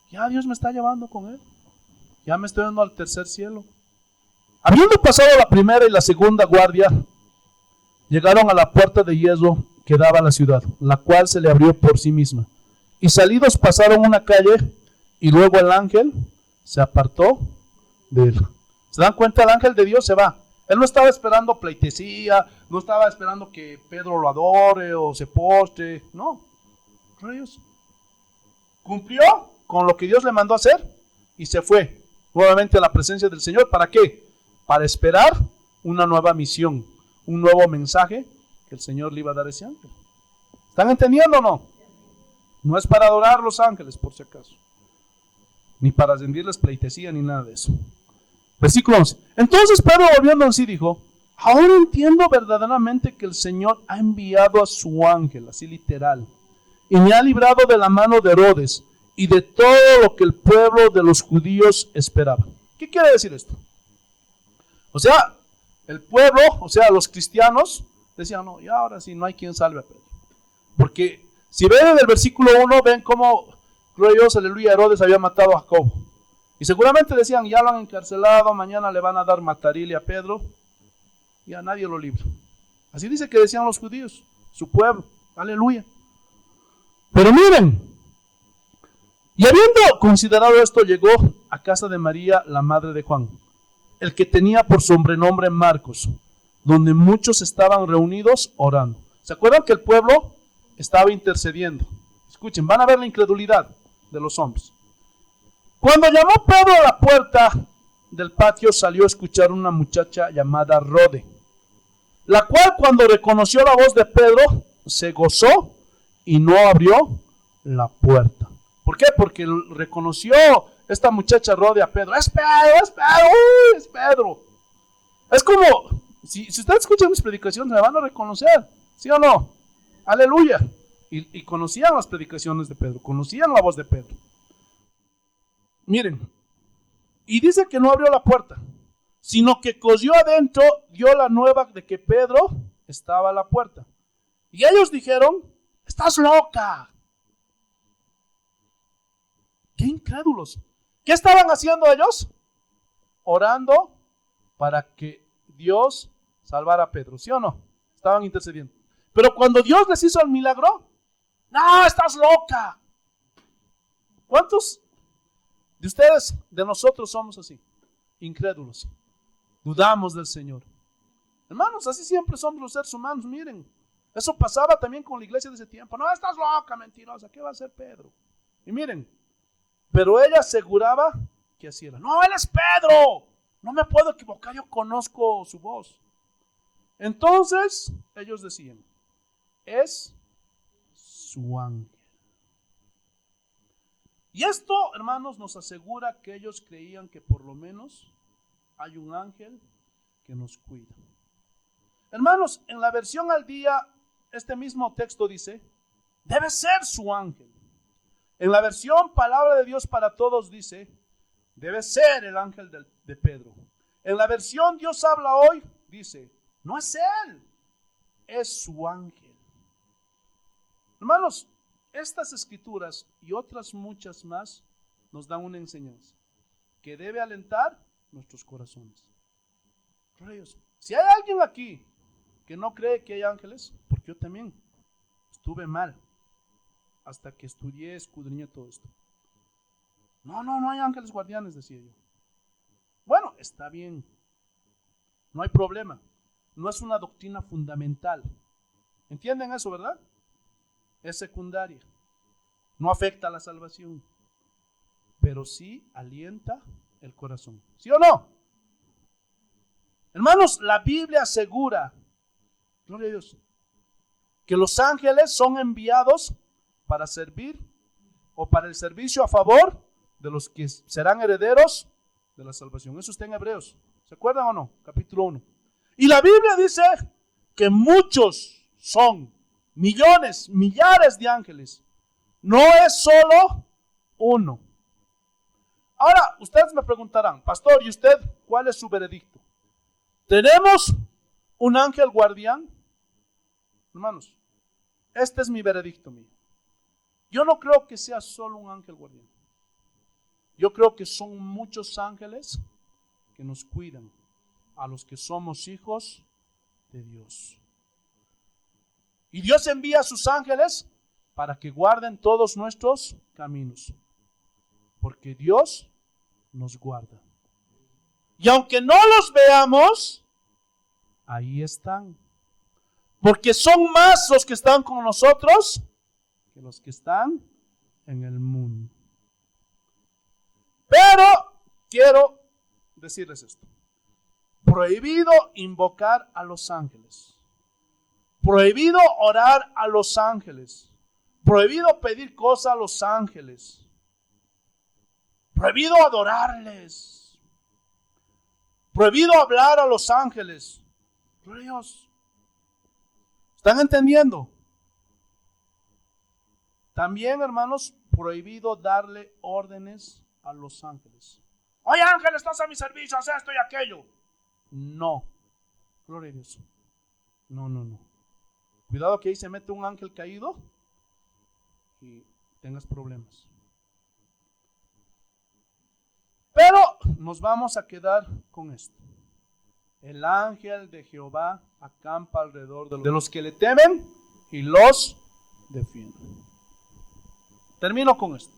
ya Dios me está llevando con él. Ya me estoy dando al tercer cielo. Habiendo pasado la primera y la segunda guardia, llegaron a la puerta de hierro que daba a la ciudad, la cual se le abrió por sí misma. Y salidos pasaron una calle, y luego el ángel se apartó de él. ¿Se dan cuenta? El ángel de Dios se va. Él no estaba esperando pleitesía, no estaba esperando que Pedro lo adore o se postre. No. Dios cumplió con lo que Dios le mandó a hacer y se fue nuevamente a la presencia del Señor. ¿Para qué? Para esperar una nueva misión, un nuevo mensaje que el Señor le iba a dar a ese ángel. ¿Están entendiendo o no? No es para adorar a los ángeles, por si acaso, ni para rendirles pleitesía ni nada de eso. Versículo 11. Entonces Pedro, volviendo en sí, dijo, ahora entiendo verdaderamente que el Señor ha enviado a su ángel, así literal, y me ha librado de la mano de Herodes y de todo lo que el pueblo de los judíos esperaba. ¿Qué quiere decir esto? O sea, el pueblo, o sea, los cristianos, decían, no, y ahora sí, no hay quien salve a Pedro. Porque si ven en el versículo 1, ven cómo Gloria a Dios, aleluya, Herodes había matado a Jacobo. Y seguramente decían, ya lo han encarcelado, mañana le van a dar matarile a Pedro. Y a nadie lo libra. Así dice que decían los judíos, su pueblo, aleluya. Pero miren, y habiendo considerado esto, llegó a casa de María, la madre de Juan, el que tenía por sobrenombre Marcos, donde muchos estaban reunidos orando. ¿Se acuerdan que el pueblo estaba intercediendo? Escuchen, van a ver la incredulidad de los hombres. Cuando llamó Pedro a la puerta del patio, salió a escuchar una muchacha llamada Rode, la cual cuando reconoció la voz de Pedro, se gozó y no abrió la puerta. ¿Por qué? Porque reconoció esta muchacha Rode a Pedro. Es Pedro, es Pedro, es Pedro. Es como, si ustedes escuchan mis predicaciones, me van a reconocer, ¿sí o no? Aleluya. Y conocían las predicaciones de Pedro, conocían la voz de Pedro. Miren, y dice que no abrió la puerta, sino que cosió adentro, dio la nueva de que Pedro estaba a la puerta. Y ellos dijeron, estás loca. Qué incrédulos. ¿Qué estaban haciendo ellos? Orando para que Dios salvara a Pedro, ¿sí o no? Estaban intercediendo. Pero cuando Dios les hizo el milagro, no, estás loca. ¿Cuántos de ustedes, de nosotros somos así? Incrédulos. Dudamos del Señor. Hermanos, así siempre somos los seres humanos, miren. Eso pasaba también con la iglesia de ese tiempo. No, estás loca, mentirosa, ¿qué va a hacer Pedro? Y miren, pero ella aseguraba que así era. No, él es Pedro. No me puedo equivocar, yo conozco su voz. Entonces, ellos decían, es su ángel. Y esto, hermanos, nos asegura que ellos creían que por lo menos hay un ángel que nos cuida. Hermanos, en la versión al día, este mismo texto dice, debe ser su ángel. En la versión Palabra de Dios para Todos dice, debe ser el ángel de Pedro. En la versión Dios habla hoy, dice, no es él, es su ángel. Hermanos, estas escrituras y otras muchas más nos dan una enseñanza que debe alentar nuestros corazones. Si hay alguien aquí que no cree que hay ángeles, porque yo también estuve mal hasta que estudié, escudriñé todo esto. No hay ángeles guardianes, decía yo. Bueno, está bien, no hay problema, no es una doctrina fundamental. ¿Entienden eso, verdad? Es secundaria, no afecta a la salvación, pero sí alienta el corazón. ¿Sí o no? Hermanos, la Biblia asegura, gloria a Dios, que los ángeles son enviados para servir o para el servicio a favor de los que serán herederos de la salvación. Eso está en Hebreos. ¿Se acuerdan o no? Capítulo 1. Y la Biblia dice que muchos son, millones, millares de ángeles. No es solo uno. Ahora, ustedes me preguntarán, pastor, ¿y usted cuál es su veredicto? ¿Tenemos un ángel guardián? Hermanos, este es mi veredicto mío. Yo no creo que sea solo un ángel guardián. Yo creo que son muchos ángeles que nos cuidan a los que somos hijos de Dios. Y Dios envía a sus ángeles para que guarden todos nuestros caminos. Porque Dios nos guarda. Y aunque no los veamos, ahí están. Porque son más los que están con nosotros que los que están en el mundo. Pero quiero decirles esto. Prohibido invocar a los ángeles. Prohibido orar a los ángeles. Prohibido pedir cosas a los ángeles. Prohibido adorarles. Prohibido hablar a los ángeles. Gloria a Dios. ¿Están entendiendo? También, hermanos, prohibido darle órdenes a los ángeles. Oye, ángel, estás a mi servicio, haz esto y aquello. No. Gloria a Dios. No. Cuidado que ahí se mete un ángel caído y tengas problemas. nos vamos a quedar con esto. El ángel de Jehová acampa alrededor de los que le temen y los defiende. Termino con esto.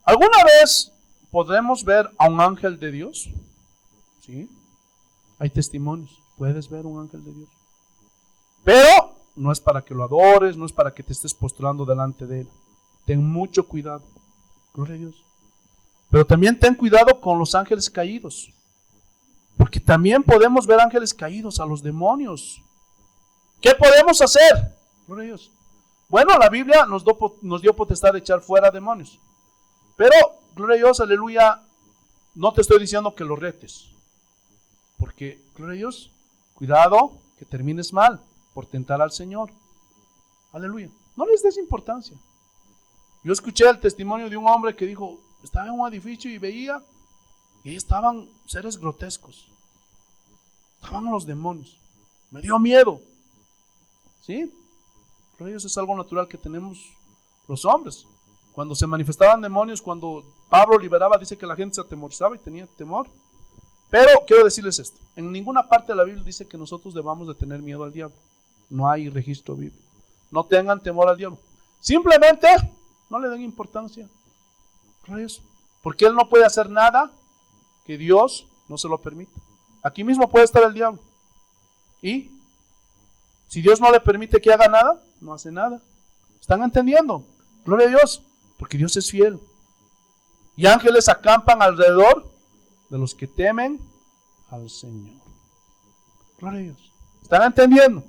¿Alguna vez podremos ver a un ángel de Dios? Sí. Hay testimonios. Puedes ver un ángel de Dios. Pero no es para que lo adores, no es para que te estés postrando delante de él. Ten mucho cuidado. Gloria a Dios. Pero también ten cuidado con los ángeles caídos. Porque también podemos ver ángeles caídos, a los demonios. ¿Qué podemos hacer? Gloria a Dios. Bueno, la Biblia nos dio potestad de echar fuera demonios. Pero, gloria a Dios, aleluya, no te estoy diciendo que lo retes. Porque, gloria a Dios, cuidado que termines mal por tentar al Señor. Aleluya. No les des importancia. Yo escuché el testimonio de un hombre que dijo, estaba en un edificio y veía, y ahí estaban seres grotescos. Estaban los demonios. Me dio miedo. ¿Sí? Gloria a Dios, es algo natural que tenemos los hombres. Cuando se manifestaban demonios, cuando Pablo liberaba, dice que la gente se atemorizaba y tenía temor. Pero quiero decirles esto. En ninguna parte de la Biblia dice que nosotros debamos de tener miedo al diablo. No hay registro bíblico. No tengan temor al diablo. Simplemente no le den importancia. Gloria a Dios. Porque él no puede hacer nada que Dios no se lo permita. Aquí mismo puede estar el diablo. Y si Dios no le permite que haga nada, no hace nada. ¿Están entendiendo? Gloria a Dios. Porque Dios es fiel. Y ángeles acampan alrededor de los que temen al Señor. Gloria a Dios. ¿Están entendiendo?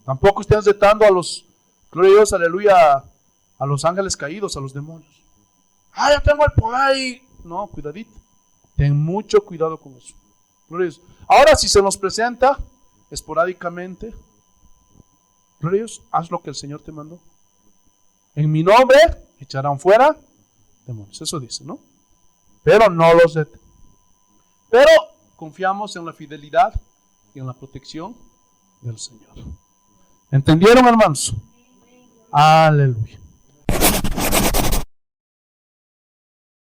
Tampoco estén retando a los, gloria a Dios, aleluya, a los ángeles caídos, a los demonios. Yo tengo el poder y... No, cuidadito. Ten mucho cuidado con eso. Gloria a Dios. Ahora, si se nos presenta esporádicamente, gloria a Dios, haz lo que el Señor te mandó. En mi nombre echarán fuera demonios. Eso dice, ¿no? Pero no los deten. Pero confiamos en la fidelidad y en la protección del Señor. ¿Entendieron, hermanos? Aleluya.